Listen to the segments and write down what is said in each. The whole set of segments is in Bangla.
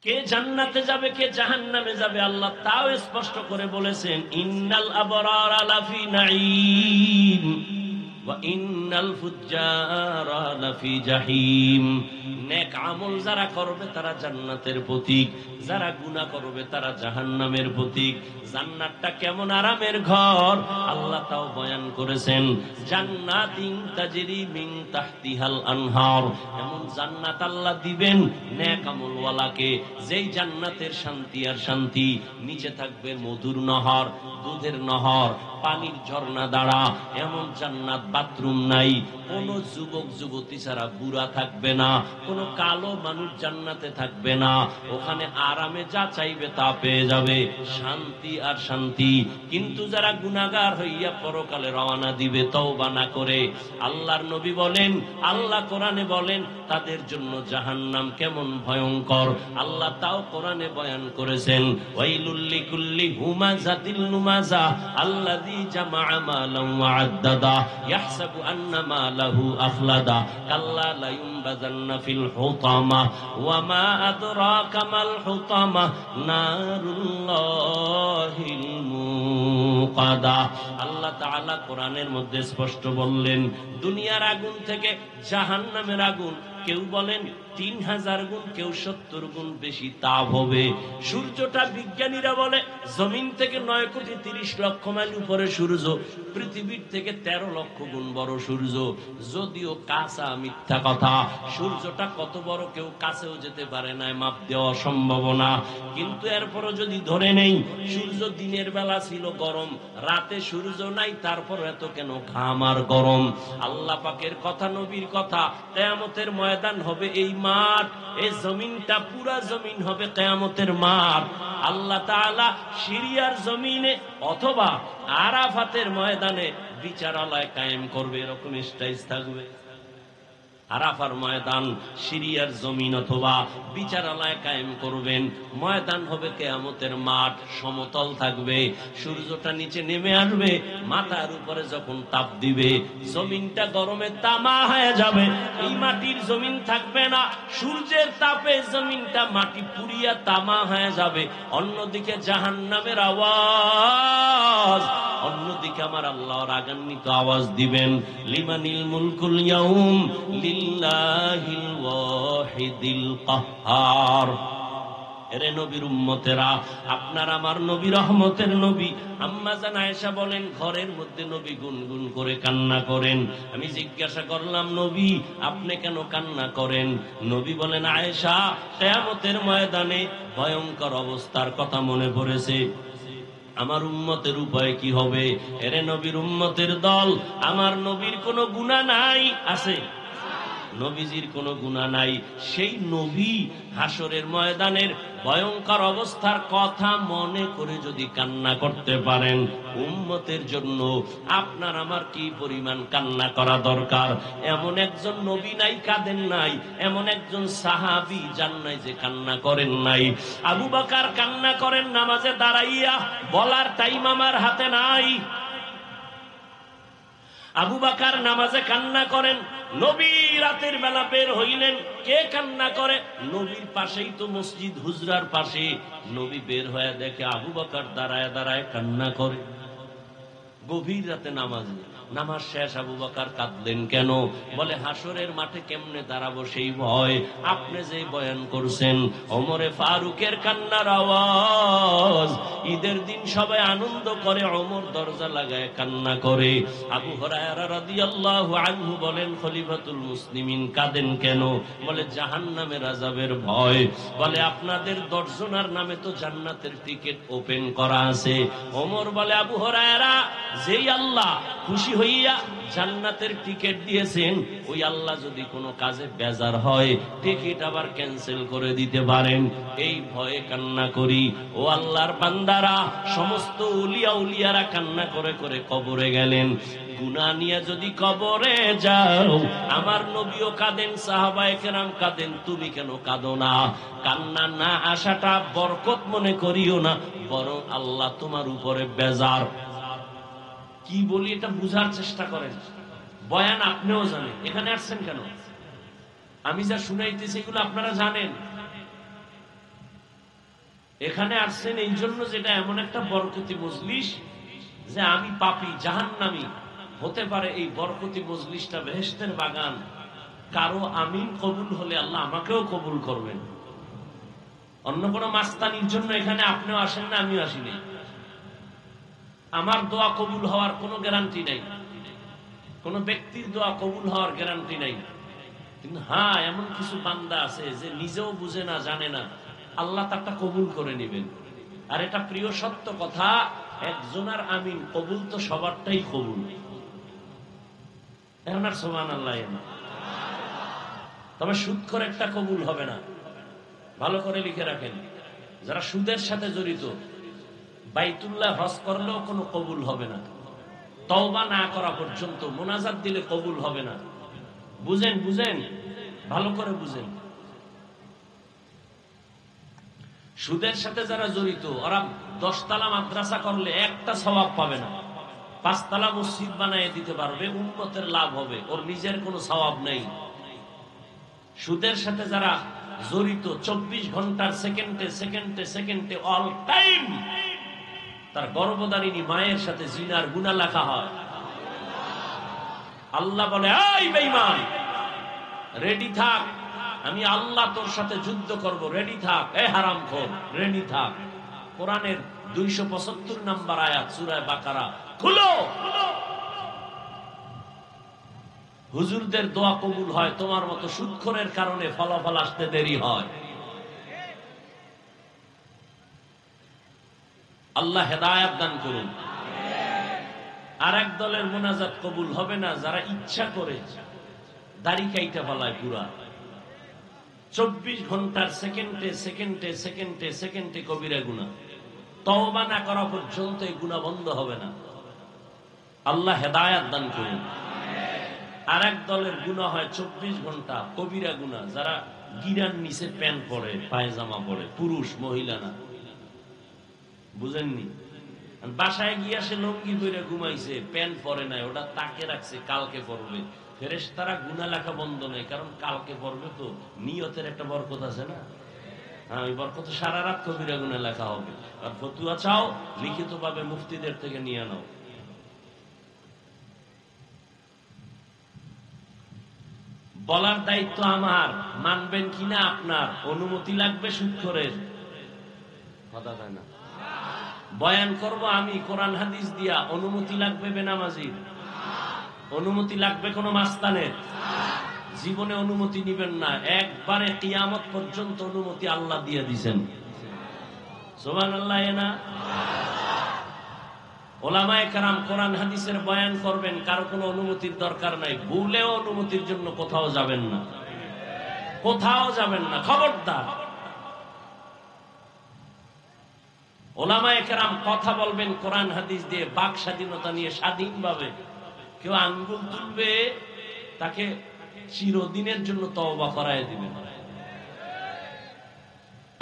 কে জান্নাতে যাবে কে জাহান্নামে যাবে আল্লাহ তাও স্পষ্ট করে বলেছেন, ইন্নাল আবরারা লাফি নাঈম ওয়া ইন্নাল ফুজ্জারা লাফি জাহিম। নেক আমল যারা করবে তারা জান্নাতের প্রতীক, যারা গুনাহ করবে তারা জাহান্নামের প্রতীক। জান্নাতটা কেমন আরামের ঘর আল্লাহ তাও বয়ান করেছেন, জান্নাতিন তাজরি মিন তাহতিহাল আনহার। এমন জান্নাত আল্লাহ দিবেন নেক আমলওয়ালাকে, যেই জান্নাতের শান্তি আর শান্তি, নিচে থাকবে মধুর নহর, দুধের নহর, পানির ঝর্ণা দ্বারা। এমন জান্নাত বাথরুম নাই, কোন যুবক যুবতী ছাড়া বুড়া থাকবে না, কোন কালো মানুষ জান্নাতে থাকবে না। ওখানে আরামে যা চাইবে তা পেয়ে যাবে, শান্তি আর শান্তি। কিন্তু যারা গুনাহগার হইয়া পরকালে রওনা দিবে তওবা না করে, আল্লাহর নবী বলেন, আল্লাহ কোরআনে বলেন তাদের জন্য জাহান্নাম কেমন ভয়ঙ্কর আল্লাহ তাও কোরআনে বয়ান করেছেন। ওয়াইলুল লিকুল্লি হুমাযাতিল লুমাযা আল্লাযী জামাআ মালান ওয়া আদ্দাদা ইয়াহসাবু আন্না মালাহু আখলাদা কাল্লা লা ইউনবাযান্না ফিল হুতামা ওয়া মা আদরাকা মাল হুতামা নারুল্লাহিল মুকাদা। আল্লাহ তাআলা কোরআনের মধ্যে স্পষ্ট বললেন, দুনিয়ার আগুন থেকে জাহান্নামের আগুন কেউ বলেন 3000 গুণ, কেউ 70 গুণ বেশি তাপ হবে। সূর্যটা বিজ্ঞানীরা বলে জমিন থেকে 9,30,00,000 মাইল উপরে সূর্য, পৃথিবীর থেকে 13 লক্ষ গুণ বড় সূর্য। যদিও কাঁচা মিথ্যা কথা, সূর্যটা কত বড় কেউ কাছেও যেতে পারে না, মাপ দেওয়া সম্ভব না। কিন্তু এরপরও যদি ধরে নেই সূর্য দিনের বেলা ছিল গরম, রাতে সূর্য নাই, তারপর এত কেন ঘাম আর গরম? আল্লাহ পাকের কথা, নবীর কথা, কিয়ামতের ময়দান হবে এই মাঠ, এই জমিনটা পুরা জমিন হবে কিয়ামতের মাঠ। আল্লাহ তাআলা সিরিয়ার জমিনে অথবা আরাফাতের ময়দানে বিচারালয় কায়েম করবে, এরকম স্টেজ থাকবে। আরাফার ময়দান, সিরিয়ার জমিন অথবা বিচারালয় কায়েম করবেন। ময়দান হবে কিয়ামতের মাঠ, সমতল থাকবে, সূর্যটা নিচে নেমে আসবে, মাথার উপরে যখন তাপ দিবে জমিনটা গরমে তামা হয়ে যাবে। এই মাটির জমিন থাকবে না, সূর্যের তাপে জমিনটা মাটি পুড়িয়া তামা হয়ে যাবে। অন্যদিকে জাহান্নামের আওয়াজ, অন্যদিকে আমার আল্লাহর রাগান্বিত আওয়াজ দিবেন, লিমানিল মুলকুল ইয়াউম লিল্লাহিল ওয়াহিদিল কাহ্হার। এরে নবীর উম্মতেরা, আপনার আমার নবী রহমতের নবী। আম্মা জান আয়েশা বলেন, ঘরের মধ্যে নবী গুনগুন করে কান্না করেন। আমি জিজ্ঞাসা করলাম, নবী আপনি কেন কান্না করেন? নবী বলেন, আয়েশা কিয়ামতের ময়দানে ভয়ঙ্কর অবস্থার কথা মনে পড়েছে। আমার উম্মতের উপায় কি হবে? এরে নবীর উম্মতের দল, আমার নবীর কোনো গুনাহ নাই, আছে? নবীজির কোনো গুনাহ নাই। সেই নবী হাসরের ময়দানের ভয়ঙ্কর অবস্থার কথা মনে করে যদি কান্না করতে পারেন, উম্মতের জন্য আপনার আমার কি পরিমাণ কান্না করা দরকার। এমন একজন নবী নাই কাঁদেন নাই, এমন একজন সাহাবী যান নাই যে কান্না করেন নাই। আবু বকর কান্না করেন নামাজে দাঁড়াইয়া, বলার টাইম আমার হাতে নাই। আবু বকর নামাজে কান্না করেন। নবী রাতের বেলা বের হইলেন, কে কান্না করে? নবীর পাশেই তো মসজিদ, হুজরার পাশে। নবী বের হয়ে দেখে আবু বকর দাঁড়ায় দাঁড়ায় কান্না করে। গভীর রাতে নামাজে, নামাজ শেষ, আবু বকর কাঁদলেন কেন? বলে হাসরের মাঠে কেমনে দাঁড়াবো সেই ভয়। আপনি যে বয়ান করছেন, ওমরে ফারুকের কান্নার আওয়াজ। ঈদের দিন সবাই আনন্দ করে, ওমর দরজা লাগায় কান্না করে। আবু হুরায়রা রাদিয়াল্লাহু আনহু বলেন, খলিফাতুল মুসলিমিন কাঁদেন কেন? বলে জাহান্নামের আযাবের ভয়। বলে আপনাদের 10 জনের নামে তো জান্নাতের টিকিট ওপেন করা আছে। ওমর বলে, আবু হুরায়রা, যেই আল্লাহ খুশি হইয়া জান্নাতের টিকিট দিয়েছেন, ওই আল্লাহ যদি কোনো কাজে বেজার হয় টিকিট আবার ক্যান্সেল করে দিতে পারেন। এই ভয়ে কান্না করি। ও আল্লাহর বান্দারা, সমস্ত উলিয়া উলিয়ারা কান্না করে করে কবরে গেলেন। গুনাহ নিয়ে যদি কবরে যাও, আমার নবীও কাঁদেন, সাহাবায়ে কেরাম কাঁদেন, তুমি কেন কাঁদো না? কান্না না আসাটা বরকত মনে করিও না, বরং আল্লাহ তোমার উপরে বেজার। কি বলি এটা বুঝার চেষ্টা করেন। বয়ান আপনিও জানেন, এখানে আসছেন কেন? আমি যা শুনাইতেছি এগুলো আপনারা জানেন। এখানে আসছেন এই জন্য, যেটা এমন একটা বরকতি মজলিস যে আমি পাপী জাহান্নামী হতে পারে, এই বরকতি মজলিসটা বেহেশতের বাগান। কারো আমিন কবুল হলে আল্লাহ আমাকেও কবুল করবেন। অন্য কোনো মাস্তানির জন্য এখানে আপনিও আসেন না, আমিও আসিনি। আমার দোয়া কবুল হওয়ার কোনো গ্যারান্টি নাই, কোন ব্যক্তির দোয়া কবুল হওয়ার গ্যারান্টি নাই। কিন্তু হ্যাঁ, এমন কিছু বান্দা আছে যে নিজেও বুঝে না, জানে না, আল্লাহ তারটা কবুল করে নেবেন। আর এটা প্রিয় সত্য কথা, একজনের আমিন কবুল তো সবারটাই কবুল। এখন আর সুবহানাল্লাহ না, তবে সুদ করে একটা কবুল হবে না। ভালো করে লিখে রাখেন, যারা সুদের সাথে জড়িত বাইতুল্লাহ হজ করলেও কোনো কবুল হবে না, তওবা না করা পর্যন্ত, মোনাজাত দিলে কবুল হবে না। বুঝেন বুঝেন, ভালো করে বুঝেন। সুদের সাথে যারা জড়িত ওরা 10 তলা মাদ্রাসা করলে একটা সওয়াব পাবে না, 5 তলা মসজিদ বানিয়ে দিতে পারবে, উম্মতের লাভ হবে, ওর নিজের কোনো সওয়াব নেই। সুদের সাথে যারা জড়িত 24 ঘন্টার সেকেন্ডে সেকেন্ডে সেকেন্ডে অল টাইম তার গর্ভধারিণী মায়ের সাথে জিনার গুনাহ লেখা হয়। আল্লাহ বলে, এই বেঈমান রেডি থাক, আমি আল্লাহ তোর সাথে যুদ্ধ করব, রেডি থাক। এ হারামখোর রেডি থাক। কোরআনের 275 নম্বর আয়াত সূরা বাকারা খুলো। হুজুরদের দোয়া কবুল হয়, তোমার মতো সুদখোরের কারণে ফলাফল আসতে দেরি হয়। আল্লাহ হেদায়েত দান করুন। আর এক দলের মুনাজাত কবুল হবে না যারা ইচ্ছা করে দাড়ি কাইটা ফলায় পুরা 24 ঘন্টার সেকেন্ডে সেকেন্ডে সেকেন্ডে সেকেন্ডে কবিরা গুনাহ, তওবা না করা পর্যন্ত এই গুনাহ বন্ধ হবে না। আল্লাহ হেদায়েত দান করুন। আর এক দলের গুনাহ হয় 24 ঘন্টা কবিরা গুনাহ, যারা গিরার নিচে প্যান্ট পরে, পায়জামা পরে, পুরুষ মহিলা না। বুঝেননি? বাসায় গিয়ে সে লঙ্গি পরে ঘুমাইছে, প্যান্ট পরে নাই, ওটা তাকে রাখছে, কালকে পরবে। ফেরেশতারা গুনাহ লেখা বন্ধ নেই, কারণ কালকে পরবে তো, নিয়তের একটা বরকত আছে না। হ্যাঁ, ওই বরকত সারা রাত কবিরা গুনাহ লেখা হবে। আর ফতুয়া চাও, লিখিত ভাবে মুফতিদের থেকে নিয়ে নাও। বলার দায়িত্ব আমার, মানবেন কিনা আপনার। অনুমতি লাগবে সুদখোরের, কথা হয় না। বয়ান করব আমি কোরআন হাদিস দিয়া, অনুমতি লাগবে বেনামাজির, অনুমতি লাগবে কোন মাস্তানের। জীবনে অনুমতি নিবেন না, একবারে কিয়ামত পর্যন্ত অনুমতি আল্লাহ দিয়ে দিয়েছেন। সুবহানাল্লাহ না? ওলামায়ে কেরাম কোরআন হাদিসের বয়ান করবেন, কারো কোনো অনুমতির দরকার নাই। ভুলেও অনুমতির জন্য কোথাও যাবেন না, কোথাও যাবেন না, খবরদার। ওলামায়ে কেরাম কথা বলবেন কোরআন হাদিস দিয়ে, বাক স্বাধীনতা নিয়ে স্বাধীনভাবে। কেউ আঙ্গুল তুলবে, তাকে চিরদিনের জন্য তওবা করায় দিবেন।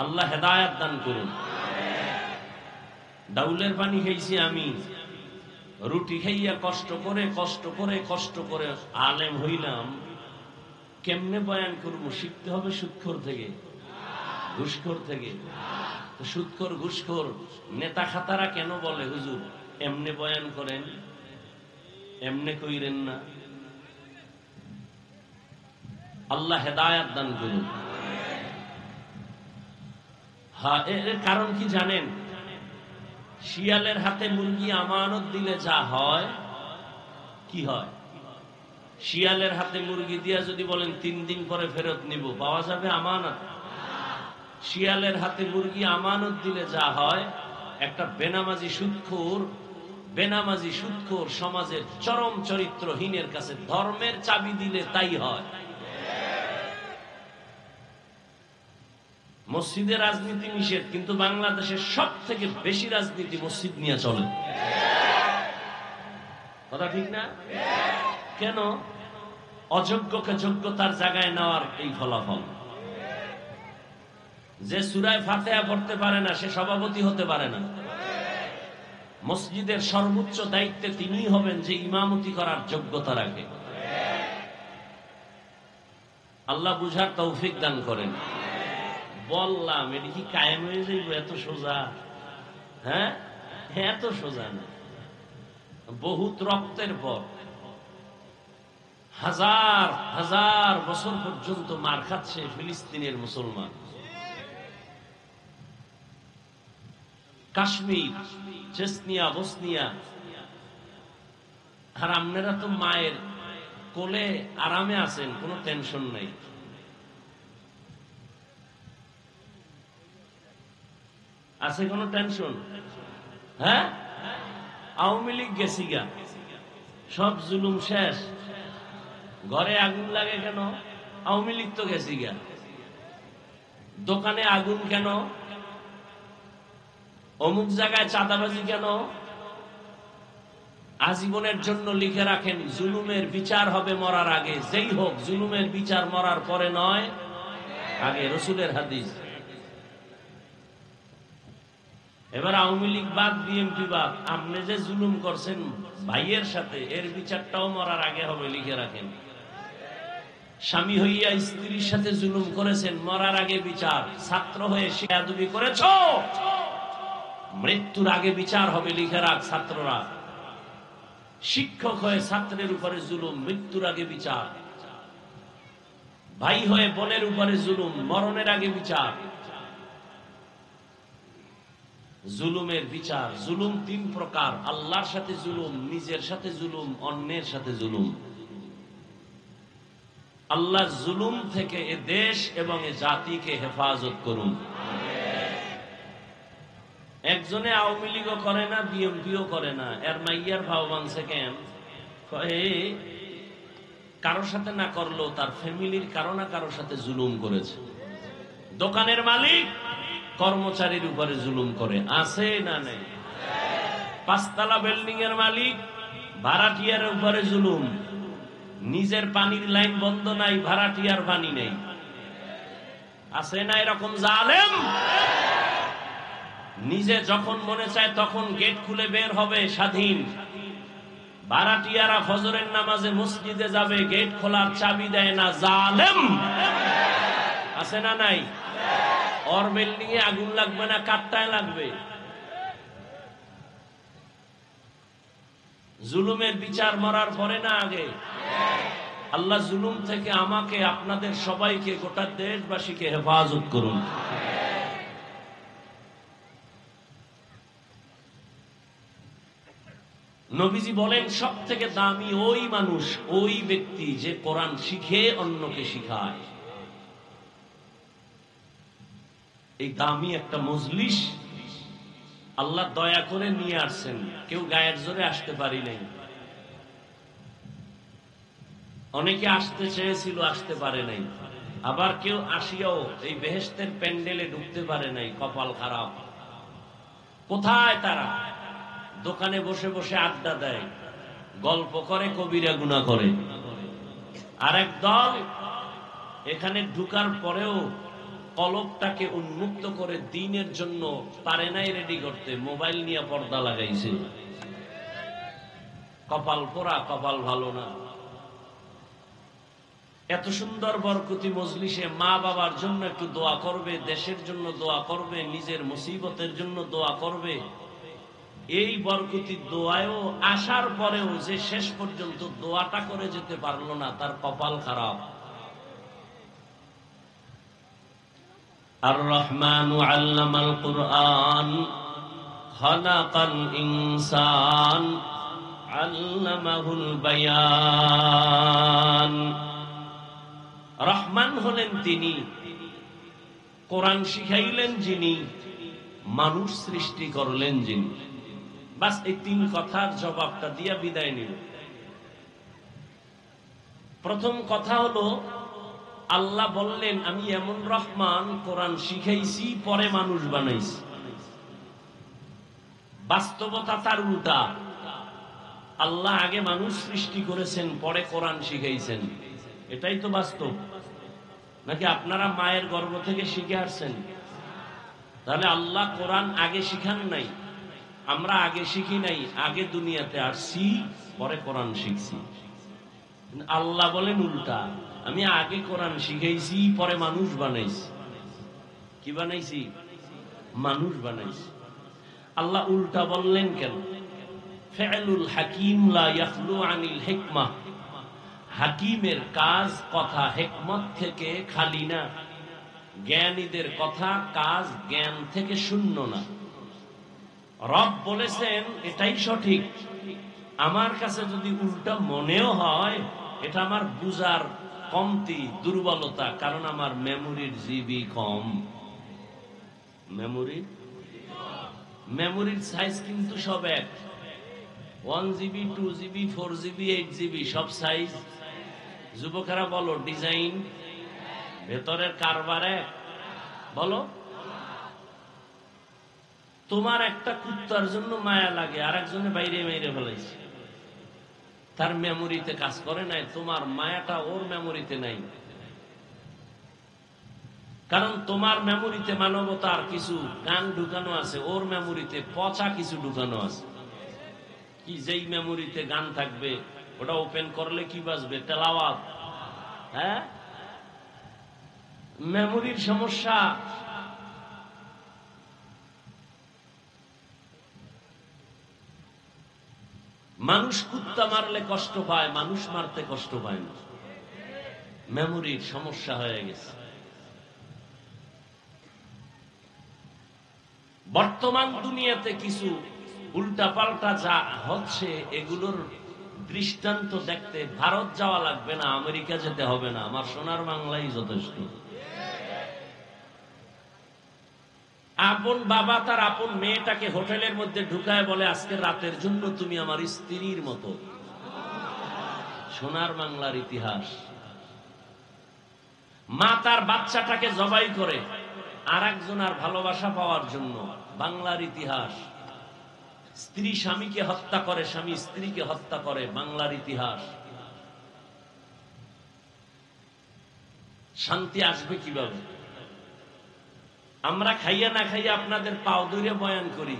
আল্লাহ হেদায়েত দান করুন। ডাউলের পানি খাইছি আমি, রুটি খাইয়া কষ্ট করে কষ্ট করে কষ্ট করে আলেম হইলাম। কেমনে বয়ান করবো? শিখতে হবে সুদখোর থেকে, ঘুষখোর থেকে। সুদখোর ঘুষখোর নেতা খাতারা কেন বলে, হুজুর এমনে বয়ান করেন, এমনে কইরেন না। আল্লাহ হেদায়েত দান করুন। হ্যাঁ, এর কারণ কি জানেন? শিয়ালের হাতে মুরগি আমানত দিলে যা হয়, কি হয়? শিয়ালের হাতে মুরগি দিয়া যদি বলেন 3 দিন পরে ফেরত নিব, পাওয়া যাবে আমানত? শিয়ালের হাতে মুরগি আমানত দিলে যা হয়, একটা বেনামাজি সুদখোর সমাজের চরম চরিত্রহীনের কাছে ধর্মের চাবি দিলে তাই হয়। মসজিদে রাজনীতি নিষেধ, কিন্তু বাংলাদেশের সব থেকে বেশি রাজনীতি মসজিদ নিয়ে চলে। কথা ঠিক না? কেন? অযোগ্যকে যোগ্যতার জায়গায় নেওয়ার এই ফলাফল। যে সূরা ফাতিহা পড়তে পারে না, সে সভাপতি হতে পারে না। মসজিদের সর্বোচ্চ দায়িত্বে তিনিই হবেন যে ইমামতি করার যোগ্যতা রাখে। আল্লাহ বুঝার তৌফিক দান করেন। বললাম এটা কি কায়েম হয়ে যাইব এত সোজা? হ্যাঁ, এত সোজা না। বহুত রক্তের পর হাজার হাজার বছর পর্যন্ত মার খাচ্ছে ফিলিস্তিনের মুসলমান। কাশ্মীর, চেচনিয়া, বসনিয়া, আর আপনারা তো মায়ের কোলে আরামে আছেন, কোনো টেনশন নেই। আছে কোনো টেনশন? হ্যাঁ, আওয়ামী লীগ গেছি গা, সব জুলুম শেষ। ঘরে আগুন লাগে কেন? আওয়ামী লীগ তো গেছি গা। দোকানে আগুন কেন? অমুক জায়গায় চাঁদাবাজি কেন? আজীবনের জন্য লিখে রাখেন, জুলুমের বিচার হবে মরার আগে। যেই হোক, জুলুমের বিচার মরার পরে নয়, আগে। রসুলের হাদিস। এবার আওয়ামী লীগ বাদ, বিএনপি বাদ, আপনি যে জুলুম করছেন ভাইয়ের সাথে, এর বিচারটাও মরার আগে হবে, লিখে রাখেন। স্বামী হইয়া স্ত্রীর সাথে জুলুম করেছেন, মরার আগে বিচার। ছাত্র হয়ে বেয়াদবি করেছ, মৃত্যুর আগে বিচার হবে, লিখে রাখ ছাত্ররা। শিক্ষক হয়ে ছাত্রের উপরে জুলুম, মৃত্যুর আগে বিচার। ভাই হয়ে বোনের উপরে জুলুম, মরণের আগে বিচার। জুলুমের বিচার। জুলুম তিন প্রকার: আল্লাহর সাথে জুলুম, নিজের সাথে জুলুম, অন্যের সাথে জুলুম। আল্লাহ জুলুম থেকে এ দেশ এবং এ জাতিকে হেফাজত করুন। একজনে আওয়ামী লীগও করে না, বিএনপিও করে না, এর মাইয়ার ভাও বানছে কেন? কারোর সাথে না করলেও তার ফ্যামিলির কারো না কারোর সাথে জুলুম করেছে। দোকানের মালিক কর্মচারীর উপরে জুলুম করে, আছে না নেই? পাঁচতলা বিল্ডিং এর মালিক ভাড়াটিয়ার উপরে জুলুম। নিজের পানির লাইন বন্ধ নাই, ভাড়াটিয়ার পানি নেই, আছে না এরকম জালেম? নিজে যখন মনে চায় তখন গেট খুলে বের হবে, স্বাধীন। ভাড়াটিয়ারা ফজরের নামাজে মসজিদে যাবে, গেট খোলার চাবি দেয় না, জালেম। আছে না নাই? ওর বিল্ডিং এ আগুন লাগবে না, কাঠটায় লাগবে। জুলুমের বিচার মরার পরে না আগে? আল্লাহ জুলুম থেকে আমাকে, আপনাদের সবাইকে, গোটা দেশবাসীকে হেফাজত করুন। নবীজি বলেন, সব থেকে দামি ওই মানুষ, ওই ব্যক্তি যে কোরআন শিখে অন্যকে শিখায়। এই দামি একটা মজলিস আল্লাহ দয়া করে নিয়ে আসছেন, কেউ গায়ের জোরে আসতে পারি নাই। অনেকে আসতে চেয়েছিল, আসতে পারে নাই। আবার কেউ আসিয়াও এই বেহেশতের প্যান্ডেলে ঢুকতে পারে নাই, কপাল খারাপ। কোথায় তারা? দোকানে বসে বসে আড্ডা দেয়, গল্প করে, কবিরা গুনাহ করে। আরেক দল এখানে ঢুকার পরেও কলবটাকে উন্মুক্ত করে দ্বীনের জন্য পারে নাই রেডি করতে, মোবাইল নিয়ে পর্দা লাগাইছে। কপাল পোড়া, কপাল ভালো না। এত সুন্দর বরকতি মজলিসে মা বাবার জন্য একটু দোয়া করবে, দেশের জন্য দোয়া করবে, নিজের মুসিবতের জন্য দোয়া করবে। এই বরকতি দোয়ায়ও আসার পরেও যে শেষ পর্যন্ত দোয়াটা করে যেতে পারলো না, তার কপাল খারাপ। আর রহমানু আল্লামাল কুরআন খালাকাল ইনসান আল্লামাহুল বায়ান। রহমান হলেন তিনি, কোরআন শিখাইলেন যিনি, মানুষ সৃষ্টি করলেন যিনি। বাস এই তিন কথার জবাবটা দিয়া বিদায় নিল। প্রথম কথা হলো, আল্লাহ বললেন আমি এমন রহমান, কোরআন শিখাইছি পরে মানুষ বানাইছি। বাস্তবতা তার উল্টা। আল্লাহ আগে মানুষ সৃষ্টি করেছেন, পরে কোরআন শিখাইছেন। এটাই তো বাস্তব। নাকি আপনারা মায়ের গর্ভ থেকে শিখে আসছেন? তাহলে আল্লাহ কোরআন আগে শিখান নাই, আমরা আগে শিখি নাই, আগে দুনিয়াতে আসছি পরে কোরআন শিখছি। আল্লাহ বলেন উল্টা, আমি আগে কোরআন শিখাইছি পরে মানুষ বানাইছি। কি বানাইছি? মানুষ বানাইছি। আল্লাহ উল্টা বললেন কেন? ফিআলুল হাকিম লা ইয়াখলু আনিল হিকমাহ, হাকিমের কাজ কথা হিকমত থেকে খালি না, জ্ঞানীদের কথা কাজ জ্ঞান থেকে শূন্য না। রব বলেছেন এটাই সঠিক, আমার কাছে যদি উল্টা মনেও হয় এটা আমার বুঝার কমতি, দুর্বলতা, কারণ আমার মেমোরির জিবি কম। মেমোরির সাইজ কিন্তু সব এক, 1 জিবি 2 জিবি 4 জিবি 8 জিবি সব সাইজ। যুবকেরা বলো, ডিজাইন ভেতরের কারবার এক। বলো, তোমার একটা কুত্তার জন্য মায়া লাগে, আর একজনে বাইরে মেরে ফেলাইছে, তার মেমোরিতে কাজ করে নাই, তোমার মায়াটা ওর মেমোরিতে নাই। কারণ তোমার মেমোরিতে মানবতার কিছু গান ঢুকানো আছে, ওর মেমোরিতে পচা কিছু ঢুকানো আছে। কি যেই মেমোরিতে গান থাকবে ওটা ওপেন করলে কি বাজবে? তেলাওয়াত। হ্যাঁ, মেমোরির সমস্যা। মানুষ কুত্তা মারলে কষ্ট পায়, মানুষ মারতে কষ্ট পায় না। মেমোরির সমস্যা হয়ে গেছে। বর্তমান দুনিয়াতে কিছু উল্টাপাল্টা যা হচ্ছে, এগুলোর দৃষ্টান্ত দেখতে ভারত যাওয়া লাগবে না, আমেরিকা যেতে হবে না, আমার সোনার বাংলাই যথেষ্ট। আপন বাবা তার আপন মেয়েটাকে হোটেলের মধ্যে ঢুকায় বলে, আজকে রাতের জন্য তুমি আমার স্ত্রীর মতো। সোনার বাংলার ইতিহাস। মা তার বাচ্চাটাকে জবাই করে আর একজনের ভালোবাসা পাওয়ার জন্য, বাংলার ইতিহাস। স্ত্রী স্বামীকে হত্যা করে, স্বামী স্ত্রীকে হত্যা করে, বাংলার ইতিহাস। শান্তি আসবে কিভাবে? আমরা খাইয়া না খাইয়া আপনাদের পাও ধরে বয়ান করি,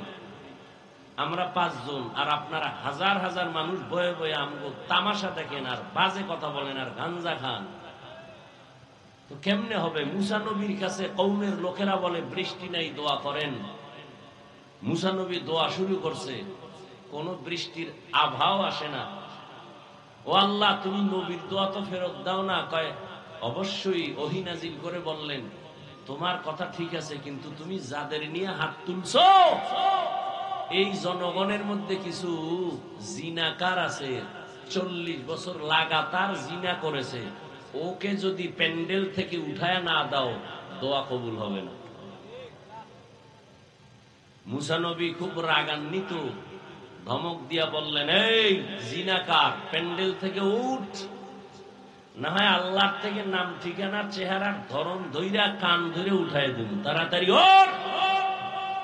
আমরা 5 জন, আর আপনারা হাজার হাজার মানুষ বয়ে বয়ে আমগো তামাশা দেখেন আর বাজে কথা বলেন আর গাঞ্জা খান। তো কেমনে হবে? মুসা নবীর কাছে কওমের লোকেরা বলে বৃষ্টি নাই, দোয়া করেন। মুসা নবী দোয়া শুরু করছে, কোন বৃষ্টির আভাও আসে না। ও আল্লাহ, তুমি নবীর দোয়া তো ফেরত দাও না। কয় অবশ্যই। ওহী নাজিল করে বললেন, তোমার কথা ঠিক আছে, কিন্তু তুমি যাদের নিয়ে হাত তুলছো এই জনগণের মধ্যে কিছু জিনাকার আছে, 40 বছর লাগাতার জিনা করেছে, ওকে যদি প্যান্ডেল থেকে উঠায় না দাও, দোয়া কবুল হবে না। মুসা নবী খুব রাগান্বিত, ধমক দিয়া বললেন, এই জিনাকার, প্যান্ডেল থেকে উঠ, না হয় আল্লাহর থেকে নাম ঠিকানার চেহারার ধরন ধইরা কান ধরে উঠায় দেব, তাড়াতাড়ি ওঠ।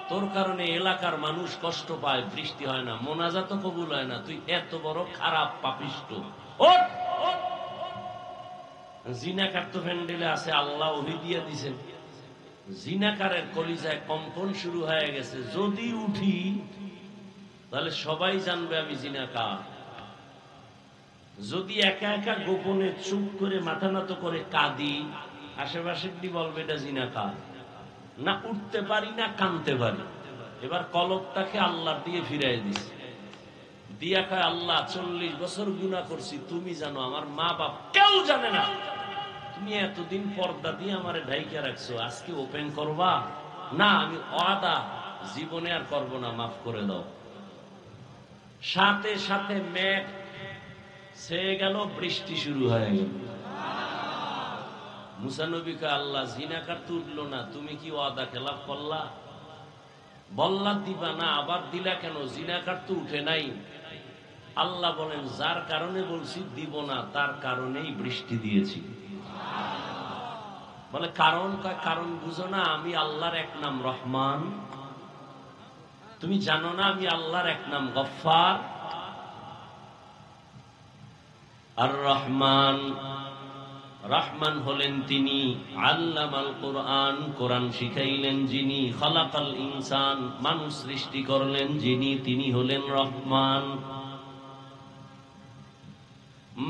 তোর কারণে এলাকার মানুষ কষ্ট পায়, বৃষ্টি হয় না, মোনাজাত কবুল হয় না, তুই এত বড় খারাপ পাপিষ্ট, ওঠ। জিনাকার তো প্যান্ডেলে আছে, আল্লাহ ওহী দিয়া দিছেন। জিনাকারের কলিজায় কম্পন শুরু হয়ে গেছে, যদি উঠি তাহলে সবাই জানবে আমি জিনাকার। যদি একা একা গোপনে চুপ করে মাথা নত করে কাঁদি, আশেপাশে কি বলবে এটা জিনাকার। না উঠতে পারি না কাঁদতে পারি, এবার কলবটাকে আল্লাহ দিয়ে ফিরাই দিছে, দিয়া কয়, আল্লাহ 40 বছর গুনাহ করছি, তুমি জানো, আমার মা বাপ কেউ জানে না, তুমি এতদিন পর্দা দিয়ে আমারে ঢাইকা রাখছো, আজকে ওপেন করবা না, আমি ওয়াদা জীবনে আর করব না, মাফ করে দাও। সাথে সাথে মেঘ ছেয়ে গেল, বৃষ্টি শুরু হয়ে গেল। মুসা নবী কয়, আল্লাহ জিনাকার তো উঠলো না, তুমি কি ওয়াদা খেলাফ করলা? বললা দিবা না, আবার দিলা কেন? জিনাকার তো উঠে নাই। আল্লাহ বলেন, যার কারণে বলছি দিব না, তার কারণেই বৃষ্টি দিয়েছি। বলে কারণ? কয় কারণ বুঝো না, আমি আল্লাহর এক নাম রহমান, তুমি জানো না আমি আল্লাহর এক নাম গফফার। আর রহমান, রহমান হলেন তিনি, আল্লামাল কোরআন, কোরআন শিখাইলেন যিনি, খালাকাল ইনসান, মানুষ সৃষ্টি করলেন যিনি, তিনি হলেন রহমান।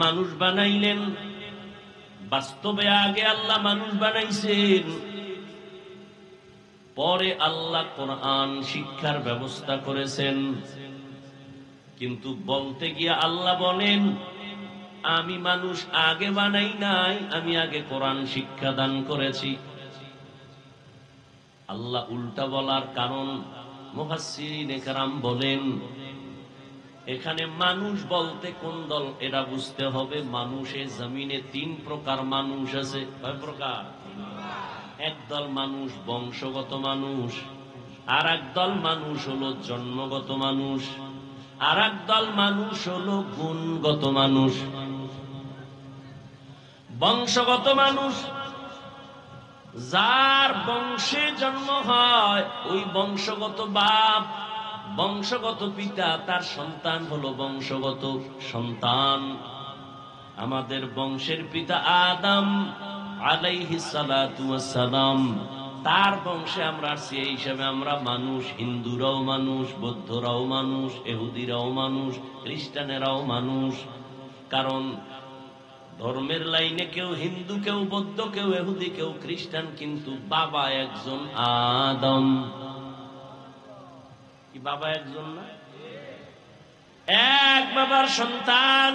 মানুষ বানাইলেন, বাস্তবে আগে আল্লাহ মানুষ বানাইছেন, পরে আল্লাহ কোরআন শিক্ষার ব্যবস্থা করেছেন। কিন্তু বলতে গিয়ে আল্লাহ বলেন, আমি মানুষ আগে বানাই নাই, আমি আগে কোরআন শিক্ষা দান করেছি। আল্লাহ উল্টা বলার কারণ মুফাসসিরিনে কেরাম বলেন, এখানে মানুষ বলতে কোন দল এটা বুঝতে হবে। মানুষের জমিনে 3 প্রকার মানুষ আছে। কয় প্রকার? একদল মানুষ বংশগত মানুষ, আর একদল মানুষ হলো জন্মগত মানুষ, আর একদল মানুষ হলো গুণগত মানুষ। বংশগত মানুষ, যার বংশে জন্ম হয়, ওই বংশগত বাপ, বংশগত পিতা, তার সন্তান হলো বংশগত সন্তান। আমাদের বংশের পিতা আদম আলাইহিস সালাতু ওয়াস সালাম, তার বংশে আমরা সেই হিসাবে আমরা মানুষ। হিন্দুরাও মানুষ, বৌদ্ধরাও মানুষ, ইহুদিরাও মানুষ, খ্রিস্টানেরাও মানুষ। কারণ ধর্মের লাইনে কেউ হিন্দু, কেউ বৌদ্ধ, কেউ ইহুদি, কেউ খ্রিস্টান, কিন্তু বাবা একজন আদম। কি বাবা একজন না? এক বাবার সন্তান,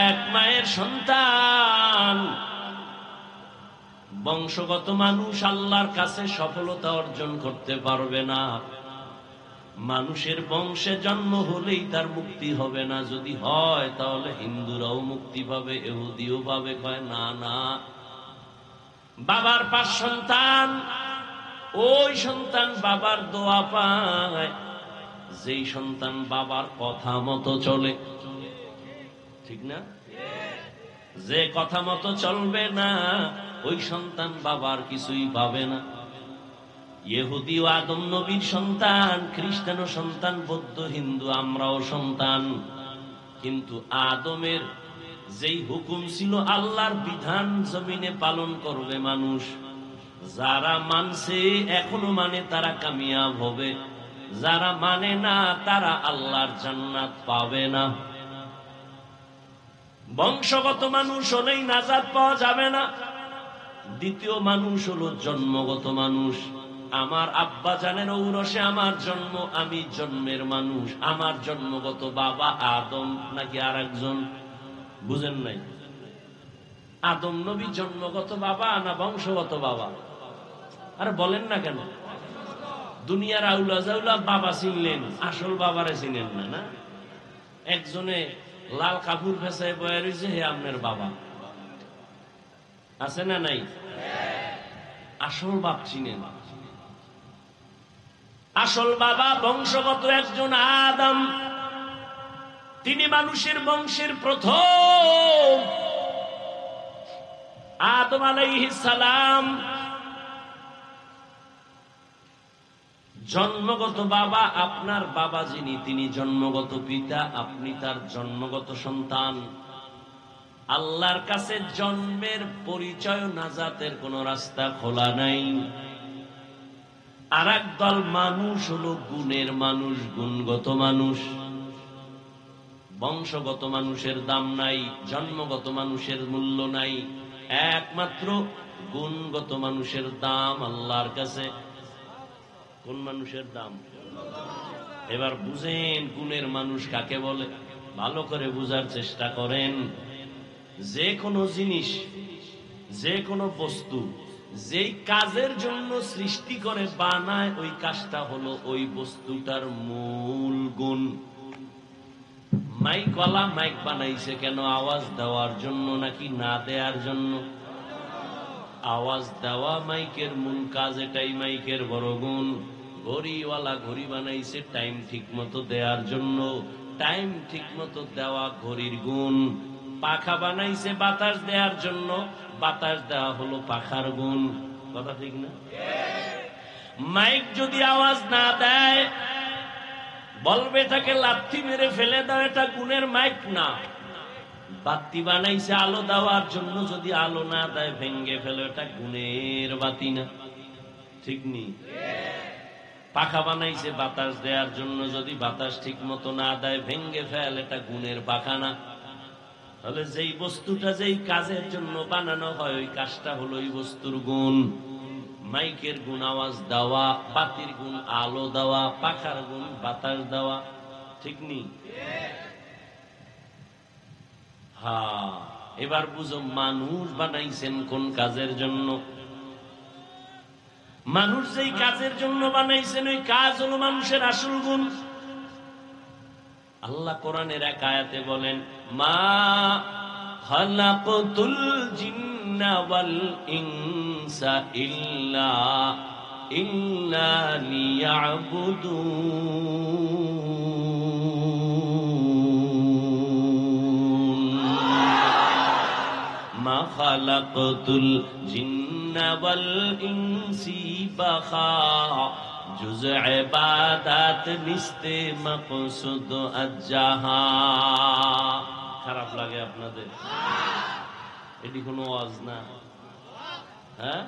এক মায়ের সন্তান। বংশগত মানুষ আল্লাহর কাছে সফলতা অর্জন করতে পারবে না। মানুষের বংশে জন্ম হলেই তার মুক্তি হবে না। যদি হয় তাহলে হিন্দুরাও মুক্তি পাবে, ইহুদিও পাবে। কয় না না, বাবার 5 সন্তান, ওই সন্তান বাবার দোয়া পায়। যেই সন্তান বাবার কথা মতো চলে, ঠিক না? যে কথা মতো চলবে না, ওই সন্তান বাবার কিছুই পাবে না। ইহুদিও আদম নবীর সন্তান, খ্রিস্টানও সন্তান, বৌদ্ধ হিন্দু আমরাও সন্তান। কিন্তু আদমের যেই হুকুম ছিল, আল্লাহর বিধান জমিনে পালন করবে মানুষ। যারা মানছে, এখনো মানে, তারা কামিয়াব হবে। যারা মানে না, তারা আল্লাহর জান্নাত পাবে না। বংশগত মানুষ হলেই নাজাত পাওয়া যাবে না। দ্বিতীয় মানুষ হলো জন্মগত মানুষ। আমার আব্বা জানের ঔরসে আমার জন্ম, আমি জন্মের মানুষ। আমার জন্মগত বাবা আদম নাকি আর একজন? বুঝেন নাই? আদম নবী জন্মগত বাবা না বংশগত বাবা? আরে বলেন না কেন? দুনিয়ার আউলা জাউলা বাবা চিনলেন, আসল বাবারে চিনেন না। না, একজনে লাল কাপড় ফেসায় বয়ে রয়েছে, হে আপনার বাবা। আছে না নাই? আসল বাপ চিনেন। আসল বাবা বংশগত একজন আদম। তিনি মানুষের বংশের প্রথম। আদম আলাইহিস সালাম জন্মগত বাবা। আপনার বাবা যিনি, তিনি জন্মগত পিতা, আপনি তার জন্মগত সন্তান। আল্লাহর কাছে জন্মের পরিচয়, নাজাতের কোন রাস্তা খোলা নাই। আর একদল মানুষ হলো গুণের মানুষ, গুণগত মানুষ। বংশগত মানুষের দাম নাই, জন্মগত মানুষের মূল্য নাই, একমাত্র গুণগত মানুষের দাম আল্লাহর কাছে। কোন মানুষের দাম? এবার বুঝেন গুণের মানুষ কাকে বলে, ভালো করে বুঝার চেষ্টা করেন। যে কোনো জিনিস, যে কোনো বস্তু যেই কাজের জন্য সৃষ্টি করে বানায়, ওই কাজটা হলো ওই বস্তুটার মূল গুণ। মাইকওয়ালা মাইক বানাইছে কেন? আওয়াজ দেওয়ার জন্য নাকি না দেওয়ার জন্য? আওয়াজ দেওয়া মাইকের মূল কাজ, এটাই মাইকের বড় গুণ। ঘড়িওয়ালা ঘড়ি বানাইছে টাইম ঠিক মতো দেওয়ার জন্য, টাইম ঠিক মতো দেওয়া ঘড়ির গুণ। পাখা বানাইছে বাতাস দেওয়ার জন্য, বাতাস দেওয়া হলো পাখার গুণ। কথা ঠিক না? মাইক যদি আওয়াজ না দেয়, বলবে এটাকে লাথি মেরে ফেলে দাও, এটা গুণের মাইক না। বাতি বানাইছে আলো দেওয়ার জন্য, যদি আলো না দেয় ভেঙ্গে ফেলো, এটা গুণের বাতি না। ঠিক নি? পাখা বানাইছে বাতাস দেওয়ার জন্য, যদি বাতাস ঠিক মতো না দেয় ভেঙ্গে ফেল, এটা গুণের পাখা না। তাহলে যেই বস্তুটা যেই কাজের জন্য বানানো হয় ওই কাজটা হলো ওই বস্তুর গুণ। মাইকের গুণ আওয়াজ দেওয়া, বাতির গুণ আলো দেওয়া, পাখার গুণ বাতাস দেওয়া, ঠিক নি? হ্যাঁ, এবার বুঝো মানুষ বানাইছেন কোন কাজের জন্য। মানুষ যেই কাজের জন্য বানাইছেন ওই কাজ হলো মানুষের আসল গুণ। আল্লাহ কোরআনের এক আয়াতে বলেন, মা খালাকতুল জিন্না ওয়াল ইনসা ইল্লা লিয়াবুদুন। মা খালাকতুল জিন্না ওয়াল ইনসি বাখা জুজ ইবাদত নিস্তে মকসুদ আজ্জাহা। খারাপ লাগে আপনাদের? এটি কোনো ওয়াজ না। হ্যাঁ,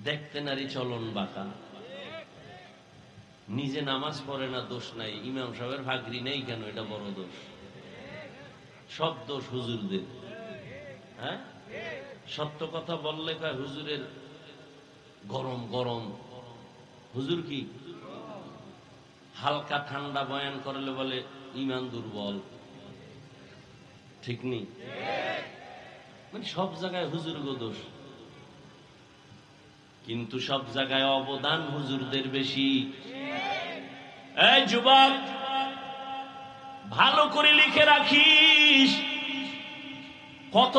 দেখতে নারী চলন বাঁকা, নিজে নামাজ পড়ে না দোষ নাই, ইমাম সাহেবের ভাগরি নেই কেন এটা বড় দোষ। সব দোষ হুজুরদের। হ্যাঁ, সত্য কথা বললে কয় হুজুরের গরম গরম। হুজুর কি হালকা ঠান্ডা বয়ান করলে বলে ইমান দুর্বল, ঠিক নেই? মানে সব জায়গায় হুজুর গো দোষ, কিন্তু সব জায়গায় অবদান হুজুরদের বেশি। এই যুবক, ভালো করে লিখে রাখিস, কত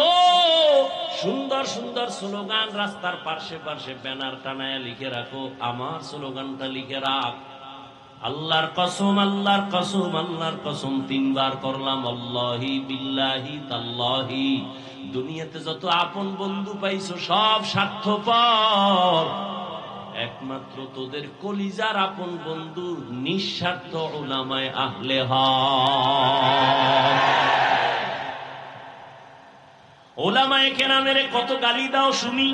সুন্দর সুন্দর স্লোগান রাস্তার পাশে পাশে ব্যানার টানায় লিখে রাখো। আমার স্লোগানটা লিখে রাখ, আল্লাহর কসম, আল্লাহর কসম, আল্লাহর কসম 3 বার করলাম, আল্লাহি বিল্লাহি তাল্লাহি। দুনিয়াতে যত আপন বন্ধু পাইছো সব স্বার্থপর, একমাত্র তোদের কলিজার আপন বন্ধু নিঃস্বার্থ উলামায়ে আহলে হক। ওলামায়ে কেরামের কত গালি দাও শুনি,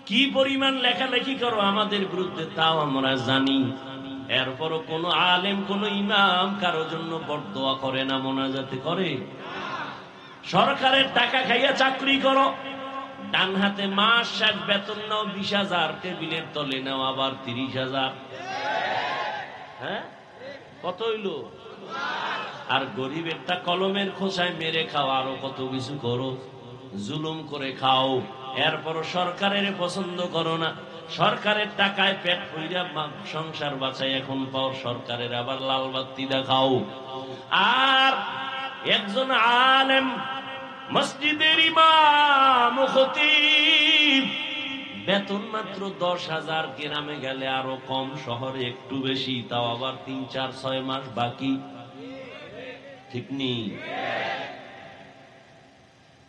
কি পরিমাণ লেখালেখি করো আমাদের বিরুদ্ধে তাও আমরা জানি। এরপরও কোন আলেম কোন ইমাম কারো জন্য বরদোয়া করে না, মোনাজাতে করে? সরকারের টাকা খাইয়া চাকরি করো, ডান হাতে মাস শেষ বেতন নাও 20,000, টেবিলের তলে নাও আবার 30,000। হ্যাঁ, কত হইল? আর গরিবেরটা কলমের খোসায় মেরে খাও, আরো কত কিছু করো, জুলুম করে খাও। এরপরও সরকারের পছন্দ করো না, সরকারের টাকায় পেট পুইরা সংসার বাঁচাই এখন পাও, সরকারের আবার লাল বাতি দেখাও। আর একজন আলেম, মসজিদের ইমাম, খতিব, বেতন মাত্র 10,000, গ্রামে গেলে আরো কম, শহরে একটু বেশি, তাও আবার 3, 4, 6 মাস বাকি, ঠিক নেই?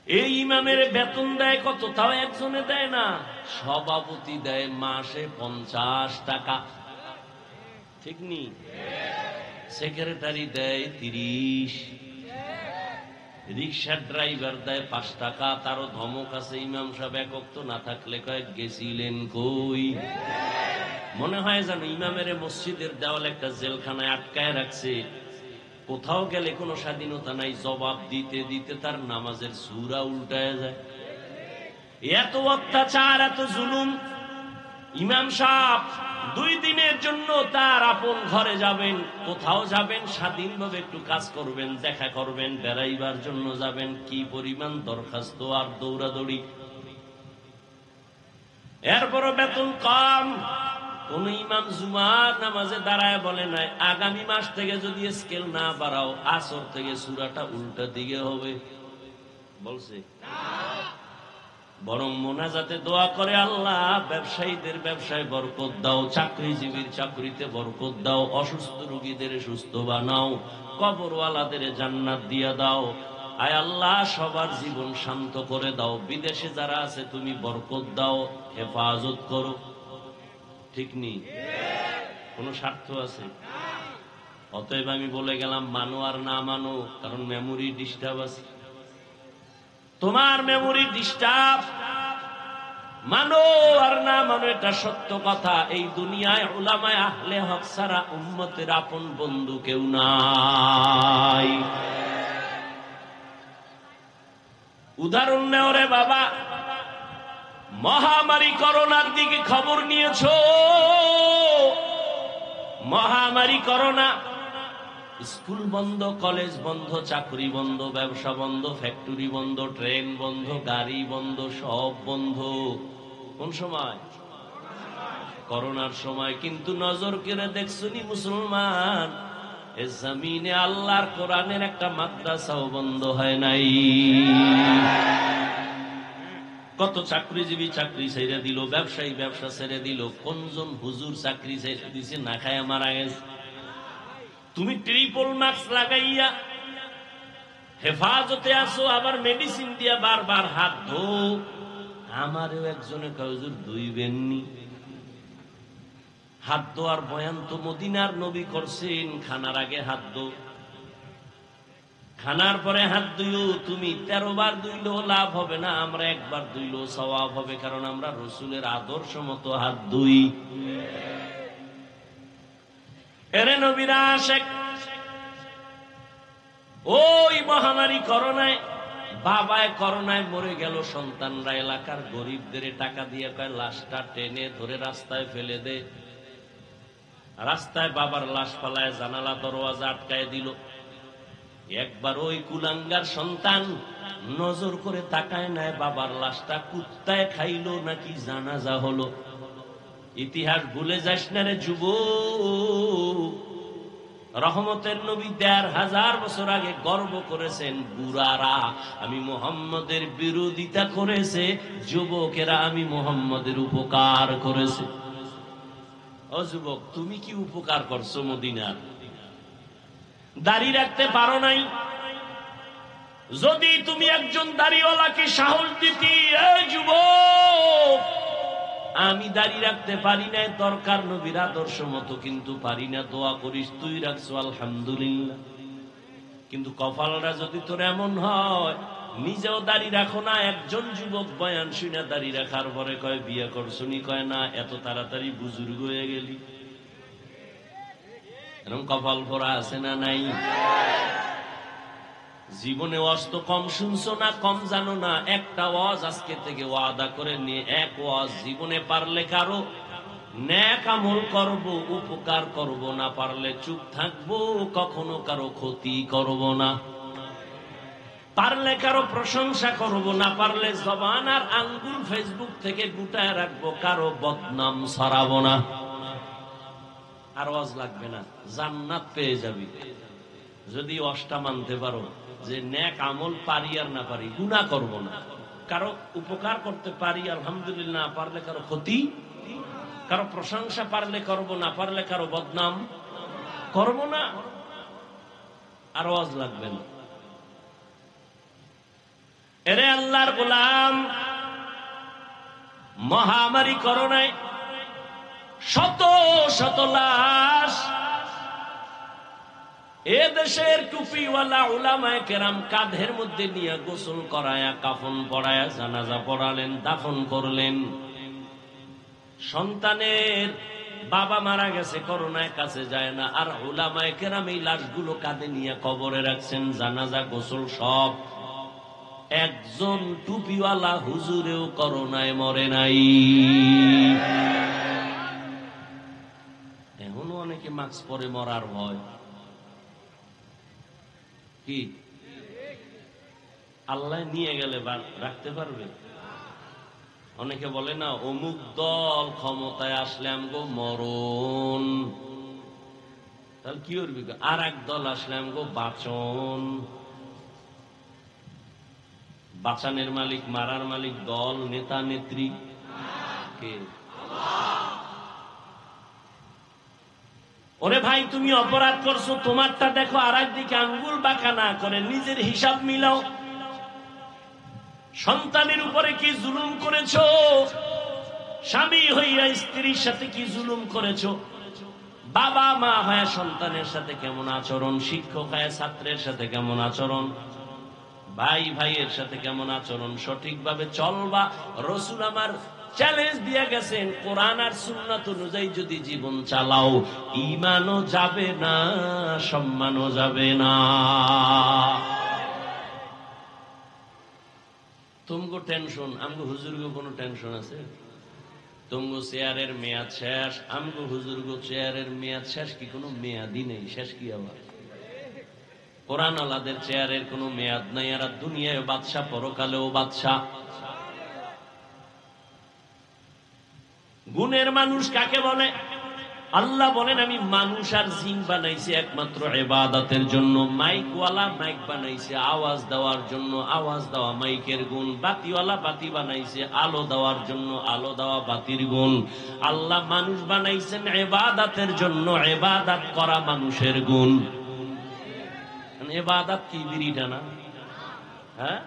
এই ইমামের বেতন দেয় কত? তাও একজনে দেয় না, সভাপতি দেয় মাসে 50 টাকা, ঠিক নেই? সেক্রেটারি দেয় 30, রিক্সার ড্রাইভার দেয় 5 টাকা, তারও ধমক আছে, ইমাম সাহেব একক তো না থাকলে কয়েক গেছিলেন কই? মনে হয় যেন ইমামের মসজিদের দেওয়াল একটা জেলখানায় আটকায় রাখছে, কোথাও গেলে কোনো স্বাধীনতা নাই, জবাব দিতে দিতে তার নামাজের সূরা উল্টায় যায়। এত অত্যাচার, এত জুলুম। ইমাম সাহেব 2 দিনের জন্য তার আপন ঘরে যাবেন, কোথাও যাবেন, স্বাধীনভাবে একটু কাজ করবেন, দেখা করবেন, বেড়াইবার জন্য যাবেন, কি পরিমাণ দরখাস্ত আর দৌড়াদৌড়ি। এরপরও বেতন কম। কোন ইমাম জুমার নামাজে দাঁড়ায় বলে নাই, আগামী মাস থেকে যদি স্কেল না বাড়াও আসর থেকে সূরাটা উল্টা দিকে হবে, বলছে? বরং মোনাজাতে দোয়া করে, আল্লাহ ব্যবসায়ীদের ব্যবসায় বরকত দাও, চাকরিজীবীর চাকরিতে বরকত দাও, অসুস্থ রোগীদের সুস্থ বানাও, কবরওয়ালাদের জান্নাত দিয়া দাও, আয় আল্লাহ সবার জীবন শান্ত করে দাও, বিদেশে যারা আছে তুমি বরকত দাও, হেফাজত করো, ঠিক নেই? কোন স্বার্থ আছে? অতএব আমি বলে গেলাম, মানো আর না মানো, কারণ মেমোরি ডিস্টার্ব আছে। তোমার মেমোরি ডিস্টার্ব, মানো আর না মানো এটা সত্য কথা, এই দুনিয়ায় উলামায়ে আহলে হক ছাড়া উম্মতের আপন বন্ধু কেউ নাই। উদাহরণ নেও রে বাবা, মহামারী করোনার দিকে খবর নিয়েছো? মহামারী করোনা, স্কুল বন্ধ, কলেজ বন্ধ, চাকরি বন্ধ, ব্যবসা বন্ধ, ফ্যাক্টরি বন্ধ, ট্রেন বন্ধ, গাড়ি বন্ধ, সব বন্ধ। কোন সময়? করোনার সময়। কিন্তু নজর করে দেখছনি মুসলমান, এ জমিনে আল্লাহর কোরআনের একটা মাদ্রাসাও বন্ধ হয় নাই। কত চাকরিজীবী চাকরি ছেড়ে দিল, ব্যবসায়ী ব্যবসা ছেড়ে দিল, কোনজন হুজুর চাকরি ছেড়ে দিছে না খায়া মারা গেছে। তুমি ট্রিপল মাস্ক লাগাইয়া হেফাজতে আসো, আবার মেডিসিন দিয়া বারবার হাত ধো। আমারও একজনে হুজুর ধুইবেননি। হাত ধোয়ার বয়ান তো মদিনার নবী করছেন, খানার আগে হাত ধো, খানার পরে হাত ধুইও। তুমি 13 বার ধুইলেও লাভ হবে না, আমরা একবার ধুইলেও সওয়াব হবে, কারণ আমরা রসুলের আদর্শ মতো হাত ধুই। এরে নবীরা আশেক, ওই মহামারী করোনায়, বাবায় করোনায় মরে গেল, সন্তানরা এলাকার গরিবদের টাকা দিয়ে কয় লাশটা টেনে ধরে রাস্তায় ফেলে দে। রাস্তায় বাবার লাশ পালায় জানালা দরওয়াজা আটকায় দিল। একবার ওই কুলাঙ্গার সন্তান নজর করে তাকায় নাই বাবার লাশটা কুত্তায় খাইলো নাকি জানাজা হলো। ইতিহাস ভুলে যাস না রে যুবক। রহমতের নবী ১৫০০ বছর আগে গর্ব করেছেন, বুড়ারা আমি মুহাম্মদের বিরোধিতা করেছে, যুবকেরা আমি মুহাম্মদের উপকার করেছে। ও যুবক, তুমি কি উপকার করছো মদিনার? দাড়ি রাখতে পারো নাই, যদি তুমি একজন দাড়িওয়ালাকে সাহস দিতি, এই যুবক আমি দাড়ি রাখতে পারি না, দরকার নবীর আদর্শ মতো, কিন্তু পারি না, দোয়া করিস, তুই রাখছো আলহামদুলিল্লাহ। কিন্তু কপালটা যদি তোর এমন হয়, নিজেও দাড়ি রাখো না, একজন যুবক বয়ান শুনে দাড়ি রাখার পরে কয় বিয়ে করছনি, কয় না এত তাড়াতাড়ি বুজুর্গ হয়ে গেলি। এরকম কপাল ভরা আছে না নাই? জীবনে ওয়াজ তো কম শুনছো না, কম জানো না। একটা ওয়াজ আজকে থেকে ওয়াদা করে নিয়ে, এক ওয়াজ জীবনে পারলে কারো নেক আমল করব, উপকার করব, না পারলে চুপ থাকবো, কখনো কারো ক্ষতি করব না। পারলে কারো প্রশংসা করব, না পারলে জবান আর আঙ্গুল ফেসবুক থেকে গুটায় রাখবো, কারো বদনাম ছড়াবো না। আর ওয়াজ লাগবে না, জান্নাত পেয়ে যাবি যদি ওয়াজটা মানতে পারো যে নেক আমল পারি আর না পারি, গুনাহ করব না, কারো উপকার করতে পারি আলহামদুলিল্লাহ, না পারলে কারো ক্ষতি, কারো প্রশংসা পারলে করব, না পারলে কারো বদনাম করব না। আর ওয়াজ লাগবে না। এরে আল্লাহর গোলাম, মহামারী করোনায় শত শত লাশ এ দেশের টুপিওয়ালা উলামায়ে কেরাম কাঁধের মধ্যে নিয়ে গোসল করায়া, কাফন পরায়া, জানাজা পড়ালেন, দাফন করলেন। সন্তানের বাবা মারা গেছে, করোনায় কাছে যায় না, আর উলামায়ে কেরাম এই লাশগুলো কাঁধে নিয়ে কবরে রাখছেন, জানাজা গোসল সব। একজন টুপিওয়ালা হুজুরেও করোনায় মরে নাই। এখনো অনেকে মাস্ক পরে মরার ভয়। কি আল্লাহ নিয়ে গেলে রাখতে পারবে? অনেকে বলে না অমুক দল ক্ষমতায় আসলে আমগো মরণ, তাহলে কি করবি? আর এক দল আসলে আমগো বাঁচন। বাঁচানের মালিক, মারার মালিক দল, নেতা নেত্রী কে? ওরে ভাই, তুমি অপরাধ করছো, তোমারটা দেখো, আর একদিকে আঙ্গুল বাঁকা না করে নিজের হিসাব মিলাও। সন্তানের উপরে কি জুলুম করেছো? স্বামী হইয়া স্ত্রীর সাথে কি জুলুম করেছো? বাবা মা হয়ে সন্তানের সাথে কেমন আচরণ? শিক্ষক হয়ে ছাত্রের সাথে কেমন আচরণ? ভাই ভাইয়ের সাথে কেমন আচরণ, সঠিকভাবে চলবা। রসুল আমার চ্যালেঞ্জ দিয়ে গেছেন, কোরআন আর সুন্নাত অনুযায়ী যদি জীবন চালাও, ঈমানও যাবে না, সম্মানও যাবে না। তুমগো টেনশন, আমগো হুজুরগো কোনো টেনশন আছে? তুমগো চেয়ারের মেয়াদ শেষ, আমগো হুজুরগো চেয়ারের মেয়াদ শেষ কি? কোনো মেয়াদই নেই। শেষ কি আবার? কোরআন আলাদের চেয়ারের কোনো মেয়াদ নাই। আর দুনিয়ায় বাদশা, পরকালেও বাদশা। গুণের মানুষ কাকে বলে? আল্লাহ বলেন, আমি মানুষ আর জিন বানাইছি একমাত্র ইবাদতের জন্য। মাইকওয়ালা মাইক বানাইছে আওয়াজ দেওয়ার জন্য, আওয়াজ দেওয়া মাইকের গুণ। বাতিওয়ালা বাতি বানাইছে আলো দেওয়ার জন্য, আলো দেওয়া বাতির গুণ। আল্লাহ মানুষ বানাইছেন ইবাদতের জন্য, ইবাদত করা মানুষের গুণ। ইবাদত কি বিড়িটা না? হ্যাঁ,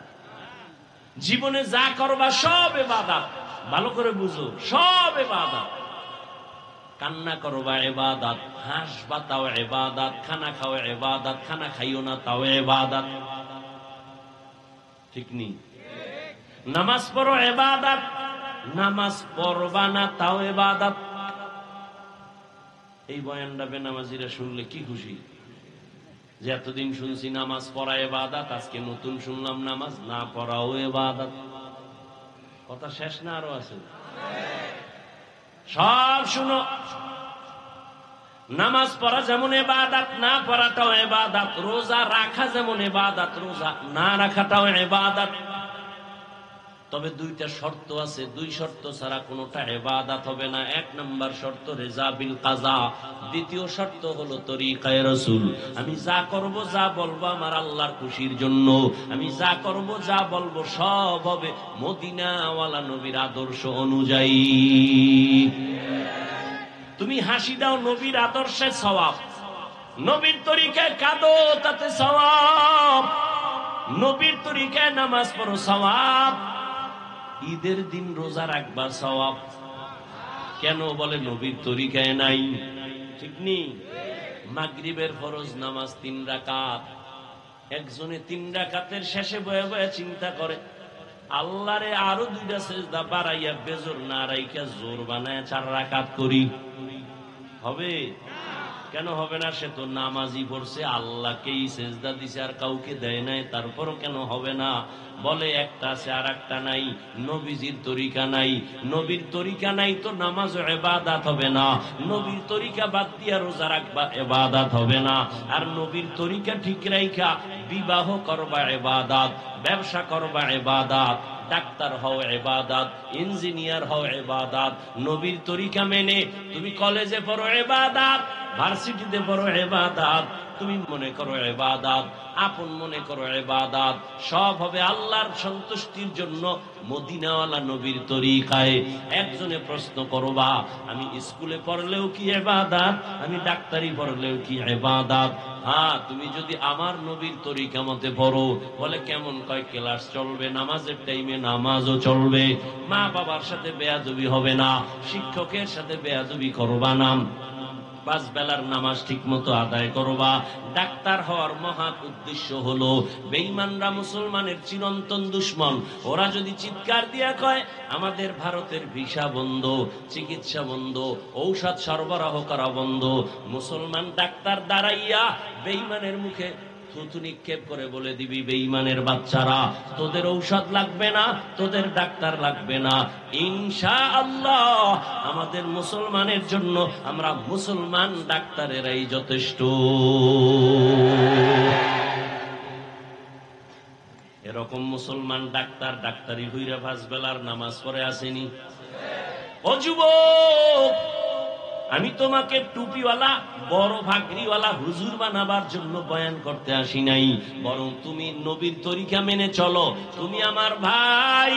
জীবনে যা করবা সব ইবাদত। ভালো করে বুঝো, সব ইবাদত। কান্না করবা ইবাদত, হাসবা তাও ইবাদত, খানা খাও ইবাদত, খানা খাইও না তাও ইবাদত। ঠিক নেই? নামাজ পড়ো ইবাদত, নামাজ পড়বা না তাও ইবাদত। এই বয়ানটা বেনামাজিরা শুনলে কি খুশি যে এতদিন শুনছি নামাজ পড়া ইবাদত, আজকে নতুন শুনলাম নামাজ না পড়াও ইবাদত। কথা শেষ না আরো আছে? সব শুনো। নামাজ পড়া যেমন ইবাদত, না পড়াটাও ইবাদত। রোজা রাখা যেমন ইবাদত, রোজা না রাখাটাও ইবাদত। তবে দুইটা শর্ত আছে, দুই শর্ত ছাড়া কোনোটা ইবাদত হবে না। এক নম্বর শর্ত রিজা বিল কাজা, দ্বিতীয় শর্ত হলো তরিকায়ে রাসূল। আমি যা করব, যা বলবো আমার আল্লাহর খুশির জন্য। আমি যা করব, যা বলবো সব হবে মদিনাওয়ালা নবীর আদর্শ অনুযায়ী। তুমি হাসি দাও, নবীর আদর্শে সওয়াব। নবীর তরিকায় কাঁদো, তাতে সওয়াব। নবীর তরিকায় নামাজ পড়ো, সওয়াব। ঈদের দিন রোজা রাখবা, সওয়াব। কেন বলে নবীর তরিকায় নাই? ঠিক নেই? মাগরিবের ফরজ নামাজ 3 রাকাত। একজনে 3 রাকাতের শেষে বয়ে বয়ে চিন্তা করে, আল্লাহরে আরো 2টা সেজদা বাড়াইয়া বেজোর না রাইখা জোর বানায় 4 রাকাত করি। হবে? কেন হবে না? সে তো নামাজই পড়ছে, আল্লাহকেই সেজদা দিছে, আর কাউকে দেয় নাই। তারপরও কেন হবে না? বলে একটা আছে আর একটা নাই। নবীজির তরিকা নাই। নবীর তরিকা নাই তো নামাজ ইবাদত হবে না। নবীর তরিকা বাদ দিয়া রোজা রাখবা, ইবাদত হবে না। আর নবীর তরিকা ঠিক রাইখা বিবাহ করবা ইবাদত, ব্যবসা করবা ইবাদত, ডাক্তার হও ইবাদত, ইঞ্জিনিয়ার হও ইবাদত। নবীর তরিকা মেনে তুমি কলেজে পড়ো ইবাদত, ভার্সিটিতে পড়ো ইবাদত। তুমি মনে করো ইবাদত, আপন মনে করো ইবাদত। সব হবে আল্লাহর সন্তুষ্টির জন্য মদিনাওয়ালা নবীর তরিকায়। একজনে প্রশ্ন করবা, আমি স্কুলে পড়লেও কি ইবাদত, আমি ডাক্তারি পড়লেও কি ইবাদত? হ্যাঁ, তুমি যদি আমার নবীর তরিকা মতে পড়ো। বলে কেমন? কয় ক্লাস চলবে, নামাজের টাইমে নামাজও চলবে, মা বাবার সাথে বেয়াদবি হবে না, শিক্ষকের সাথে বেয়াদবি করবা না, 5 বেলার নামাজ ঠিক মতো আদায় করবা। ডাক্তার হওয়ার মহা উদ্দেশ্য হলো, বেঈমানরা মুসলমানের চিরন্তন দুশ্মন। ওরা যদি চিৎকার দিয়া কয় আমাদের ভারতের ভিসা বন্ধ, চিকিৎসা বন্ধ, ঔষধ সরবরাহ করা বন্ধ, মুসলমান ডাক্তার দাঁড়াইয়া বেঈমানের মুখে থুতু নিক্ষেপ করে বলে দিবি, বেঈমানের বাচ্চারা, তোদের ঔষধ লাগবে না, তোদের ডাক্তার লাগবে না। ইনশাআল্লাহ আমাদের মুসলমানের জন্য আমরা মুসলমান ডাক্তারেরাই যথেষ্ট। এরকম মুসলমান ডাক্তার ডাক্তারি হইরা 5 বেলার নামাজ পড়ে আসেনি? ও যুবক, আমি তোমাকে টুপিওয়ালা বড় ভাগরিওয়ালা হুজুর বানাবার জন্য বয়ান করতে আসি নাই, বরং তুমি নবীর তরিকা মেনে চলো। তুমি আমার ভাই,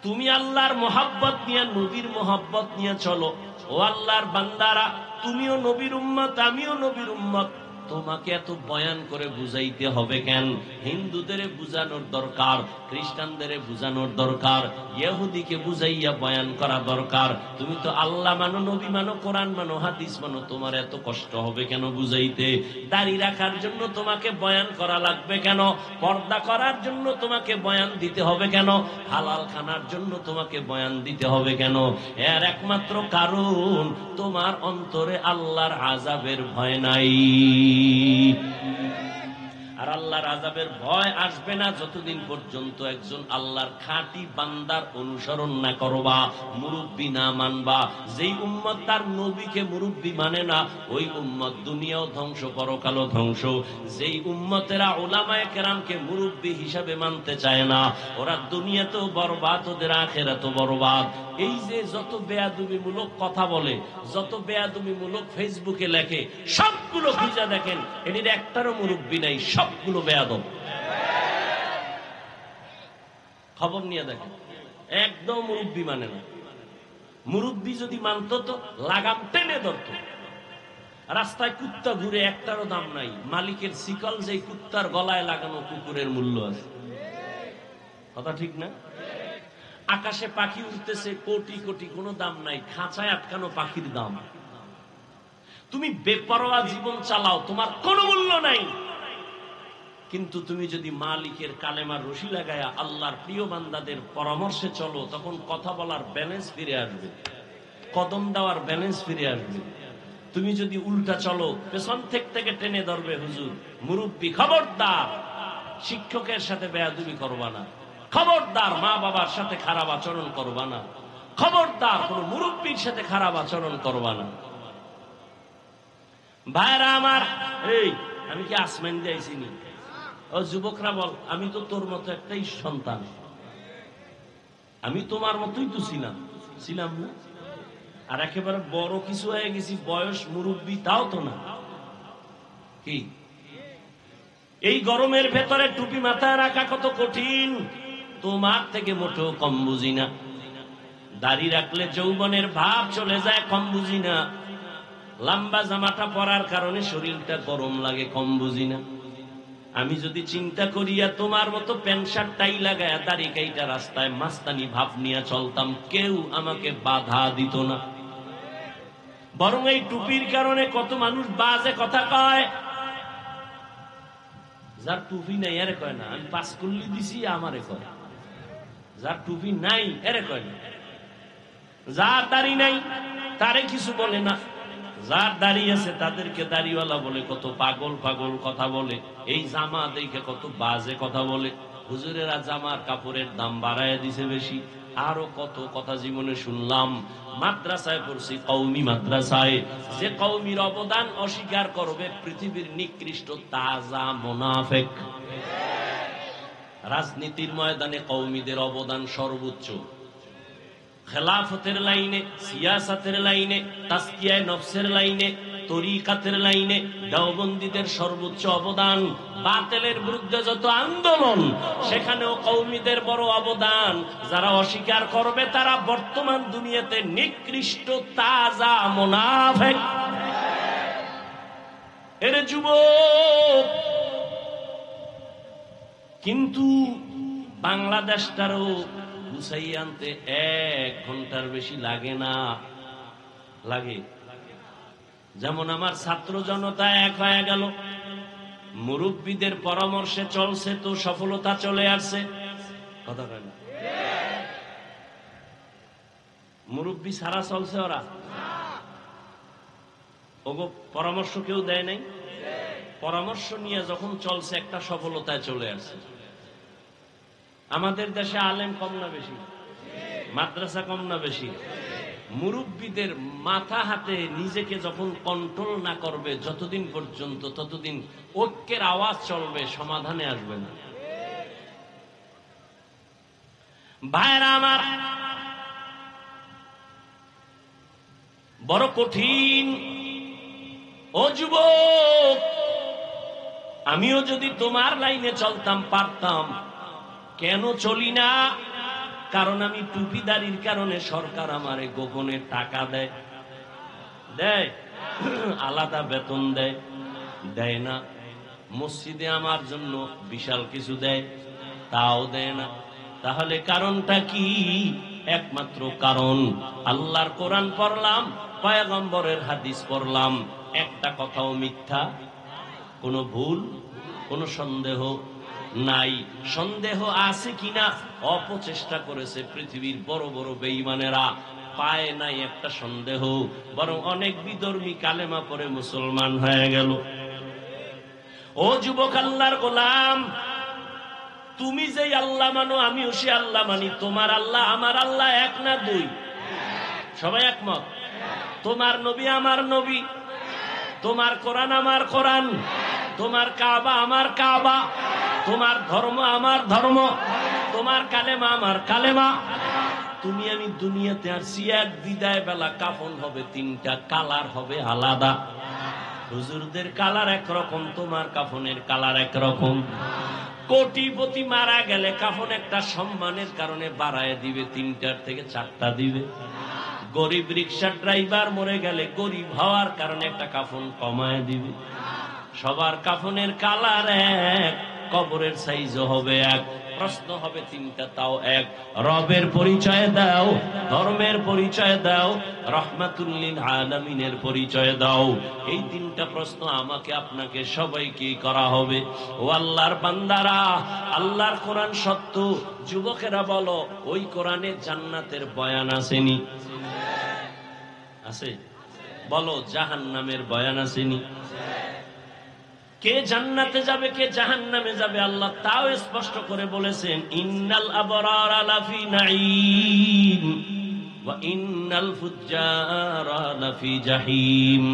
তুমি আল্লাহর মোহাব্বত নিয়ে, নবীর মোহাব্বত নিয়ে চলো। ও আল্লাহর বান্দারা, তুমিও নবীর উম্মত, আমিও নবীর উম্মত। তোমাকে এত বয়ান করে বুঝাইতে হবে কেন? হিন্দুদের বুঝানোর দরকার, খ্রিস্টানদের বুঝানোর দরকার, ইহুদিকে বুঝাইয়া বয়ান করা দরকার। তুমি তো আল্লাহ মানো, নবী মানো, কোরআন মানো, হাদিস মানো, তোমার এত কষ্ট হবে কেন বুঝাইতে? দাড়ি রাখার জন্য তোমাকে বয়ান করা লাগবে কেন? পর্দা করার জন্য তোমাকে বয়ান দিতে হবে কেন? হালাল খানার জন্য তোমাকে বয়ান দিতে হবে কেন? এর একমাত্র কারণ তোমার অন্তরে আল্লাহর আযাবের ভয় নাই। আর আল্লাহর আযাবের ভয় আসবে না যতদিন পর্যন্ত একজন আল্লাহর খাঁটি বান্দার অনুসরণ না করবা, মুরব্বি না মানবা। যেই উম্মত তার নবীকে মুরব্বি মানে না, ওই উম্মত দুনিয়াও ধ্বংস, পরকালও ধ্বংস। যেই উম্মতেরা উলামায়ে কেরামকে মুরব্বি হিসাবে মানতে চায় না, ওরা দুনিয়াতেও বরবাদ, ওদের আখিরাতেও বরবাদ। এই যে যত বেয়াদবিমূলক কথা বলে, যত বেয়াদবিমূলক ফেসবুকে লেখে, সবগুলো খুঁজে দেখেন, এটির একটারও মুরব্বি নাই, সবগুলো বেয়াদব। খবর নিয়ে দেখেন, একদম মুরব্বি মানে না। মুরব্বি যদি মানত তো লাগাম টেনে ধরত। রাস্তায় কুত্তা ঘুরে, একটারও দাম নাই। মালিকের শিকল যে কুত্তার গলায় লাগানো কুকুরের মূল্য আছে। কথা ঠিক না? আকাশে পাখি উঠতেছে কোটি কোটি, কোনো দাম নাই। খাঁচায় আটকানো পাখির দাম। তুমি বেপরোয়া জীবন চালাও, তোমার কোনো মূল্য নাই। কিন্তু তুমি যদি মালিকের কালেমার রশি লাগায়া আল্লাহর প্রিয় বান্দাদের পরামর্শে চলো, তখন কথা বলার ব্যালেন্স ফিরে আসবে, কদম দেওয়ার ব্যালেন্স ফিরে আসবে। তুমি যদি উল্টা চলো, পেছন থেকে টেনে ধরবে হুজুর, মুরব্বি খবরদার শিক্ষকের সাথে বেয়াদবি করবা না, খবরদার মা বাবার সাথে খারাপ আচরণ করবা না, খবরদার কোন মুরব্বির সাথে খারাপ আচরণ করবা না। ভাইরা আমার, এই আমি কি আসমান দিয়েছি নি? ও যুবকরা বল, আমি তো তোর মতো একটাই সন্তান, আমি তোমার মতোই তো ছিলাম না? আর একেবারে বড় কিছু হয়ে গেছি, বয়স মুরব্বি, তাও তো না। কি এই গরমের ভেতরে টুপি মাথায় রাখা কত কঠিন, তোমার থেকে মোটেও কম বুঝি না। দাড়ি রাখলে যৌবনের ভাব চলে যায়, কম বুঝি না। লম্বা জামাটা পরার কারণে শরীরটা গরম লাগে, কম বুঝি না। আমি যদি চিন্তা করিয়া তোমার মতো প্যান্ট শার্ট টাই লাগায়া দাড়ি কাইটা রাস্তায় মাস্তানি ভাব নিয়ে চলতাম, কেউ আমাকে বাধা দিত না। বরং এই টুপির কারণে কত মানুষ বাজে কথা কয়। যার টুপি নাই এরে কয় না আমি পাস করলি দিছি, আমারে কয়। যার টুপি নাই এরে কয় না। যার দাড়ি নাই তারে কিছু বলে না, যার দাড়ি আছে তাদেরকে দাড়িওয়ালা বলে, কত পাগল পাগল কথা বলে। এই জামা দেখে কত বাজে কথা বলে। হুজুরেরা জামার কাপড়ের দাম বাড়ায় দিছে বেশি। আরো কত কথা জীবনে শুনলাম। মাদ্রাসায় পড়ছি, কওমি মাদ্রাসায়। যে কওমির অবদান অস্বীকার করবে, পৃথিবীর নিকৃষ্ট তাজা মুনাফিক। রাজনীতির ময়দানে কওমিদের অবদান সর্বোচ্চ। খেলাফতের লাইনে, সিয়াসাতের লাইনে, তাসকিয়ায়ে নফসের লাইনে, তরিকাতের লাইনে দেওবন্দীদের সর্বোচ্চ অবদান। বাতিলের বিরুদ্ধে যত আন্দোলন, সেখানেও কওমিদের বড় অবদান। যারা অস্বীকার করবে তারা বর্তমান দুনিয়াতে নিকৃষ্ট তাজা মুনাফিক। এর যুবক, কিন্তু বাংলাদেশটারও গুছাই আনতে 1 ঘন্টার বেশি লাগে না। লাগে যেমন আমার ছাত্র জনতা এক হয়ে গেল, মুরব্বীদের পরামর্শে চলছে, তো সফলতা চলে আসছে। কথা কয় না? মুরব্বী সারা চলছে ওরা? ওগো পরামর্শ কেউ দেয় নাই? পরামর্শ নিয়ে যখন চলছে, একটা সফলতায় চলে আসছে। আমাদের দেশে আলেম কম না বেশি? মাদ্রাসা কম না বেশি? মুরব্বীদের মাথা হাতে নিজেকে যখন কন্ট্রোল না করবে, যতদিন পর্যন্ত ততদিন ঐক্যের আওয়াজ চলবে, সমাধানে আসবে না। ভাইরা আমার, বড় কঠিন। ও যুবক, আমিও যদি তোমার লাইনে চলতাম পারতাম। কেন চলি না? কারণ আমি টুপিদারির কারণে সরকার আমারে গোপনে টাকা দেয়, আলাদা বেতন দেয়। দেয় না। মসজিদে আমার জন্য বিশাল কিছু দেয়, তাও দেয় না। তাহলে কারণটা কি? একমাত্র কারণ, আল্লাহর কোরআন পড়লাম, পয়গম্বরের হাদিস পড়লাম, একটা কথাও মিথ্যা, কোনো ভুল, কোনো সন্দেহ নাই। সন্দেহ আছে কিনা অপচেষ্টা করেছে পৃথিবীর বড় বড় বেঈমানেরা, পায় নাই একটা সন্দেহ, বরং অনেক বিধর্মী কালেমা পড়ে মুসলমান হয়ে গেল। ও যুবক আল্লাহর গোলাম, তুমি যে আল্লাহ মানো, আমিও সে আল্লাহ মানি। তোমার আল্লাহ আমার আল্লাহ এক না দুই? সবাই একমত? তোমার নবী আমার নবী, তোমার কোরআন আমার কোরআন, তোমার কাবা আমার কাবা, তোমার ধর্ম আমার ধর্ম, তোমার কালেমা আমার কালেমা। তুমি আমি দুনিয়াতে আসছি, এক বিদায় বেলা কাফন হবে তিনটা, কালার হবে আলাদা। হুজুরদের কালার একরকম, তোমার কাফনের কালার একরকম। কোটিপতি মারা গেলে কাফন একটা সম্মানের কারণে বাড়ায় দিবে, 3টার থেকে 4টা দিবে। গরিব রিক্সার ড্রাইভার মরে গেলে গরিব হওয়ার কারণে একটা কাফন কমায় দিবে। সবার কাফনের কালার এক, কবরের সাইজও হবে এক, প্রশ্ন হবে 3টা, তাও এক। রবের পরিচয় দাও, ধর্মের পরিচয় দাও, রহমাতুল লিল আলামিনের পরিচয় দাও। এই 3টা প্রশ্ন আমাকে আপনাকে সবাইকে করা হবে। ও আল্লাহর বান্দারা, আল্লাহর কোরআন সত্য। যুবকেরা বলো, ওই কোরআনে জান্নাতের বয়ান আসেনি? আছে? বলো, জাহান্নামের বয়ান আসেনি? কে জান্নাতে যাবে, কে জাহান্নামে যাবে, আল্লাহ তাও স্পষ্ট করে বলেছেন, ইন্নাল আবরারা লাফি নাঈম ওয়া ইন্নাল ফুজ্জারা লাফি জাহিম।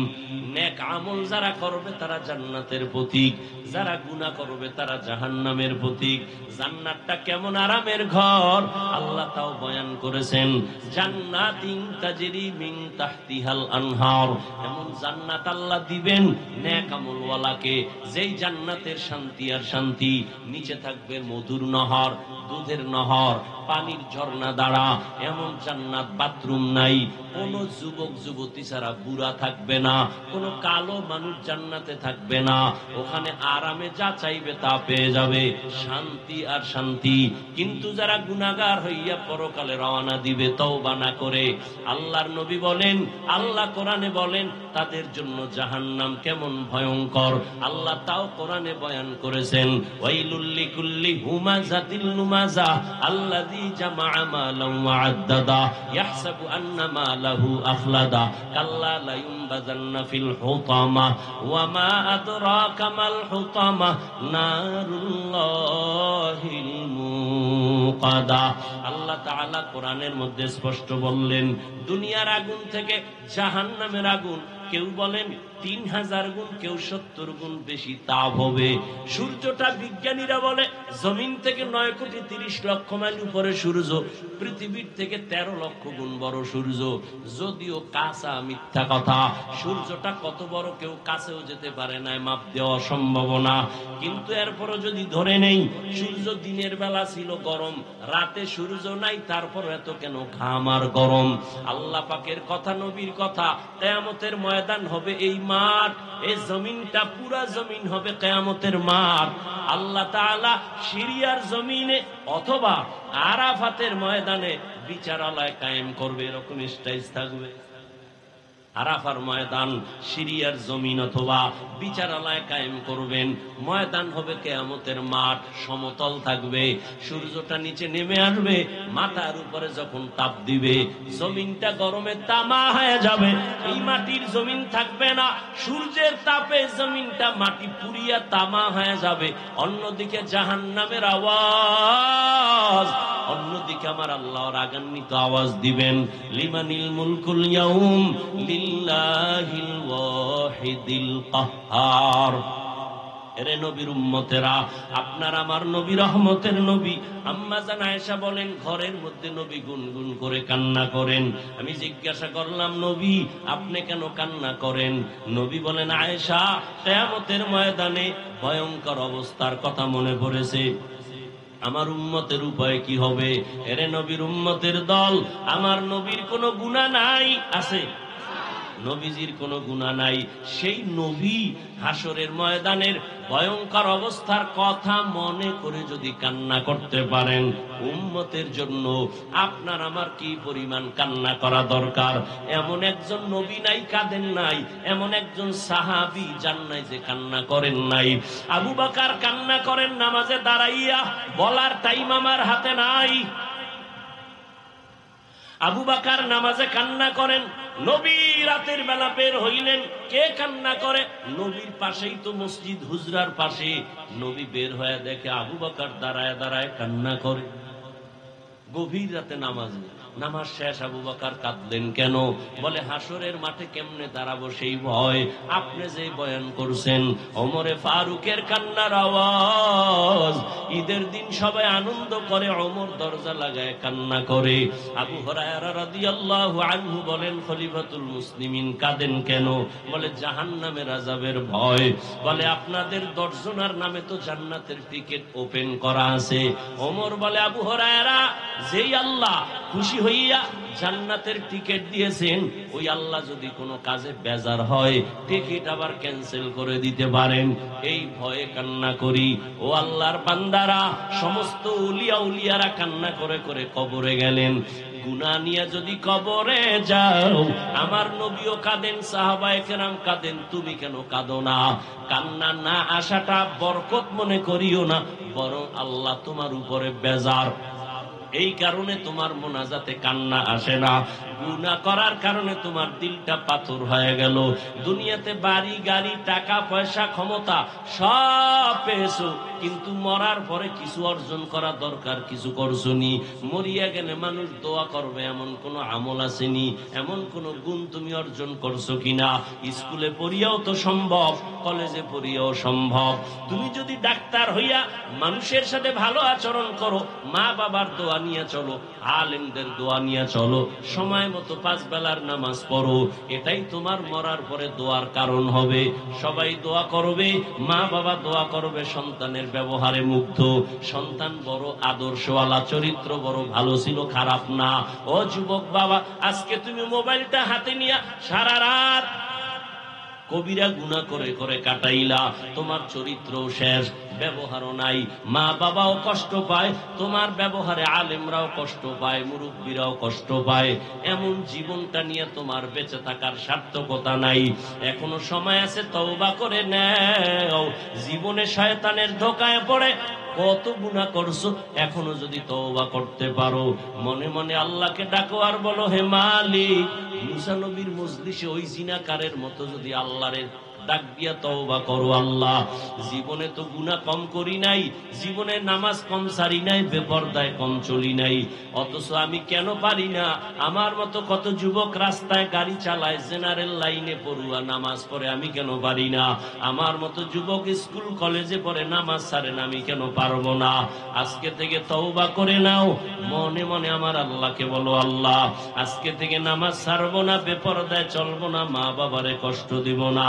নেক আমল যারা করবে তারা জান্নাতের প্রতীক, যারা গুনাহ করবে তারা জাহান্নামের প্রতীক। জান্নাতটা কেমন আরামের ঘর আল্লাহ তাও বয়ান করেছেন, জান্নাতিন তাজরি মিন তাহতিহাল আনহার। এমন জান্নাত আল্লাহ দিবেন নেক আমলওয়ালাকে, যেই জান্নাতের শান্তি আর শান্তি, নিচে থাকবে মধুর নহর, দুধের নহর, পানির ঝর্ণা দ্বারা। এমন জান্নাত বাথরুম নাই, কোন যুবক যুবতী ছাড়া বুড়া থাকবে না, কোন কালো মানুষ জান্নাতে থাকবে না। ওখানে আরামে যা চাইবে তা পেয়ে যাবে, শান্তি আর শান্তি। কিন্তু যারা গুনাহগার হইয়া পরকালে রওনা দিবে তওবা না করে, আল্লাহর নবী বলেন, আল্লাহ কোরআনে বলেন, তাদের জন্য জাহান্নাম কেমন ভয়ঙ্কর আল্লাহ তাও কোরআনে বয়ান করেছেন। ওয়াইলুল লিকুল্লি হুমাযাতিল লুমাযা আল্লাযী জামাআ মালান ওয়া আদ্দাদা ইয়াহসাবু আন্না মালাহু আখলাদা কাল্লা লা ইউনবাযান্না ফিল হুতামা ওয়া মা আদরাকা মাল হুতামা নারুল্লাহিল মুকাদা। আল্লাহ তাআলা কোরআনের মধ্যে স্পষ্ট বললেন, দুনিয়ার আগুন থেকে জাহান্নামের আগুন কেউ বলেন 3000 গুণ, কেউ 70 গুণ বেশি তাপ হবে। সূর্যটা বিজ্ঞানীরা বলে জমিন থেকে 9,30,00,000 মাইল উপরে সূর্য, পৃথিবীর থেকে 13 লক্ষ গুণ বড় সূর্য। যদিও কাঁচা মিথ্যা কথা, সূর্যটা কত বড় কেউ কাছেও যেতে পারে না, মাপ দেওয়া সম্ভব না। কিন্তু এরপরও যদি ধরে নেই সূর্য দিনের বেলা ছিল গরম, রাতে সূর্য নাই, তারপর এত কেন ঘাম আর গরম? আল্লাহ পাকের কথা, নবীর কথা, কিয়ামতের ময়দান হবে এই মাঠ, এই জমিনটা পুরা জমিন হবে কিয়ামতের মাঠ। আল্লাহ তাআলা সিরিয়ার জমিনে অথবা আরাফাতের ময়দানে বিচারালয় কায়েম করবে, এরকম স্টেজ থাকবে। আরাফার ময়দান, সিরিয়ার জমিন অথবা বিচারালয় কায়েম করবেন। ময়দান হবে কিয়ামতের মাঠ, সমতল থাকবে, সূর্যটা নিচে নেমে আসবে, মাথার উপরে যখন তাপ দিবে জমিনটা গরমে তামা হয়ে যাবে। এই মাটির জমিন থাকবে না, সূর্যের তাপে জমিনটা মাটি পুড়িয়া তামা হয়ে যাবে। অন্যদিকে জাহান্নামের আওয়াজ, অন্যদিকে আমার আল্লাহর রাগান্বিত আওয়াজ দিবেন, লিমানিল মুলকুল ইয়াউম লিল্লাহিল ওয়াহিদিল কাহ্হার। এরে নবীর উম্মতেরা, আপনার আমার নবী রহমতের নবী। আম্মা জান আয়েশা বলেন, ঘরের মধ্যে নবী গুনগুন করে কান্না করেন। আমি জিজ্ঞাসা করলাম, নবী আপনি কেন কান্না করেন? নবী বলেন, আয়েশা, কিয়ামতের ময়দানে ভয়ঙ্কর অবস্থার কথা মনে পড়েছে। আমার উম্মতের উপায় কি হবে? এরে নবীর উম্মতের দল, আমার নবীর কোনো গুনাহ নাই, আছে? নবীজির কোনো গুনাহ নাই। সেই নবী হাসরের ময়দানের ভয়ঙ্কর অবস্থার কথা মনে করে যদি কান্না করতে পারেন, উম্মতের জন্য আপনার আমার কি পরিমাণ কান্না করা দরকার। এমন একজন নবী নাই কাঁদেন নাই, এমন একজন সাহাবী যান নাই যে কান্না করেন নাই। আবু বকর কান্না করেন নামাজে দাঁড়াইয়া, বলার টাইম আমার হাতে নাই। আবু বকর নামাজে কান্না করেন। নবী রাতের বেলা বের হইলেন, কে কান্না করে? নবীর পাশেই তো মসজিদ, হুজরার পাশে। নবী বের হয়ে দেখে আবু বকর দাঁড়ায় দাঁড়ায় কান্না করে। গভীর রাতে নামাজে, নামাজ শেষ, আবু বকর কাঁদলেন কেন? বলে হাসরের মাঠে কেমনে দাঁড়াবো সেই ভয়। আপনি যে বয়ান করছেন, ওমরে ফারুকের কান্নার আওয়াজ। ঈদের দিন সবাই আনন্দ করে, ওমর দরজা লাগায় কান্না করে। আবু হুরায়রা রাদিয়াল্লাহু আনহু বলেন, খলিফাতুল মুসলিমিন কাঁদেন কেন? বলে জাহান্নামের আযাবের ভয়। বলে আপনাদের 10 জনের নামে তো জান্নাতের টিকিট ওপেন করা আছে। ওমর বলে, আবু হুরায়রা, যেই আল্লাহ খুশি হইয়া জান্নাতের টিকিট দিয়েছেন, ওই আল্লাহ যদি কোনো কাজে বেজার হয়, টিকিট আবার ক্যান্সেল করে দিতে পারেন। এই ভয়ে কান্না করি। ও আল্লাহর বান্দারা, সমস্ত উলিয়া উলিয়ারা কান্না করে করে কবরে গেলেন। গুনাহ নিয়ে যদি কবরে যাও, আমার নবীও কাঁদেন, সাহাবায়ে কেরাম কাঁদেন, তুমি কেন কাঁদো না? কান্না না আসাটা বরকত মনে করিও না, বরং আল্লাহ তোমার উপরে বেজার। এই কারণে তোমার মোনাজাতে কান্না আসে না। গুনাহ করার কারণে তোমার দিলটা পাথর হয়ে গেল। দুনিয়াতে বাড়ি গাড়ি টাকা পয়সা ক্ষমতা সব পেয়েছো, কিন্তু মরার পরে কিছু অর্জন করা দরকার, কিছু করছনি। মরিয়া গেলে মানুষ দোয়া করবে এমন কোন আমল আসেনি, এমন কোন গুণ তুমি অর্জন করছো কিনা? স্কুলে পড়িয়াও তো সম্ভব, কলেজে পড়িয়াও সম্ভব। তুমি যদি ডাক্তার হইয়া মানুষের সাথে ভালো আচরণ করো, মা বাবার দোয়া নিয়ে চলো, আলেমদের দোয়া নিয়ে চলো, সময় মতো 5 বেলার নামাজ পড়ো, এটাই তোমার মরার পরে দোয়ার কারণ হবে। সবাই দোয়া করবে, মা বাবা দোয়া করবে, সন্তানের ব্যবহারে মুগ্ধ, সন্তান বড় আদর্শওয়ালা, চরিত্র বড় ভালো ছিল, খারাপ না। ও যুবক বাবা, আজকে তুমি মোবাইলটা হাতে নিয়ে সারা রাত কবিরা গুনাহ করে করে কাটাইলা, তোমার চরিত্র শেষ, ব্যবহারও নাই, মা বাবাও কষ্ট পায়, তোমার ব্যবহারে আলেমরাও কষ্ট পায়, মুরব্বীরাও কষ্ট পায়। এমন জীবনটা নিয়ে তোমার বেঁচে থাকার সার্থকতা নাই। এখনো সময় আছে, তওবা করে নাও। জীবনে শয়তানের ধোঁকায় পড়ে কত গুনাহ করছো, এখনো যদি তওবা করতে পারো, মনে মনে আল্লাহকে ডাকো আর বলো, হে মালিক, মুসা নবীর মজলিসে ওই জিনাকারের মতো যদি আল্লাহরে ডাক দিয়া তওবা করো, আল্লাহ জীবনে তো গুনাহ কম করি নাই, জীবনে নামাজ কম সারি নাই, বেপরদায় কম চলি নাই, অথচ আমি কেন পারি না? আমার মতো কত যুবক রাস্তায় গাড়ি চালায়, জেনারেল লাইনে পড়ুয়া, নামাজ পড়ে, আমি কেন পারি না? আমার মতো যুবক স্কুল কলেজে পড়ে, নামাজ ছাড়ে না, আমি কেন পারবো না? আজকে থেকে তওবা করে নাও, মনে মনে আমার আল্লাহকে বলো, আল্লাহ আজকে থেকে নামাজ ছাড়বো না, বেপরদায় চলবো না, মা বাবারে কষ্ট দিব না,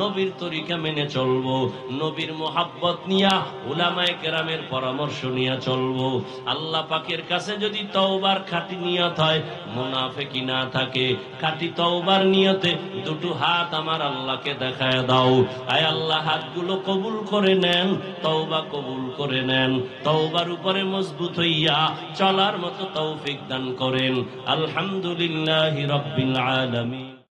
নবীর তরিকা মেনে চলবো, নবীর মোহাব্বত নিয়া, উলামায়ে কেরামের পরামর্শ নিয়ে চলবো। আল্লাহ পাকের কাছে যদি তওবার খাঁটি নিয়ত হয়, মুনাফিকি না থাকে, খাঁটি তওবার নিয়তে দুটো হাত আমার আল্লাহকে দেখায় দাও। আয় আল্লাহ, হাতগুলো কবুল করে নেন, তওবা কবুল করে নেন, তওবার উপরে মজবুত হইয়া চলার মতো তৌফিক দান করেন। আলহামদুলিল্লাহি রাব্বিল আলামিন।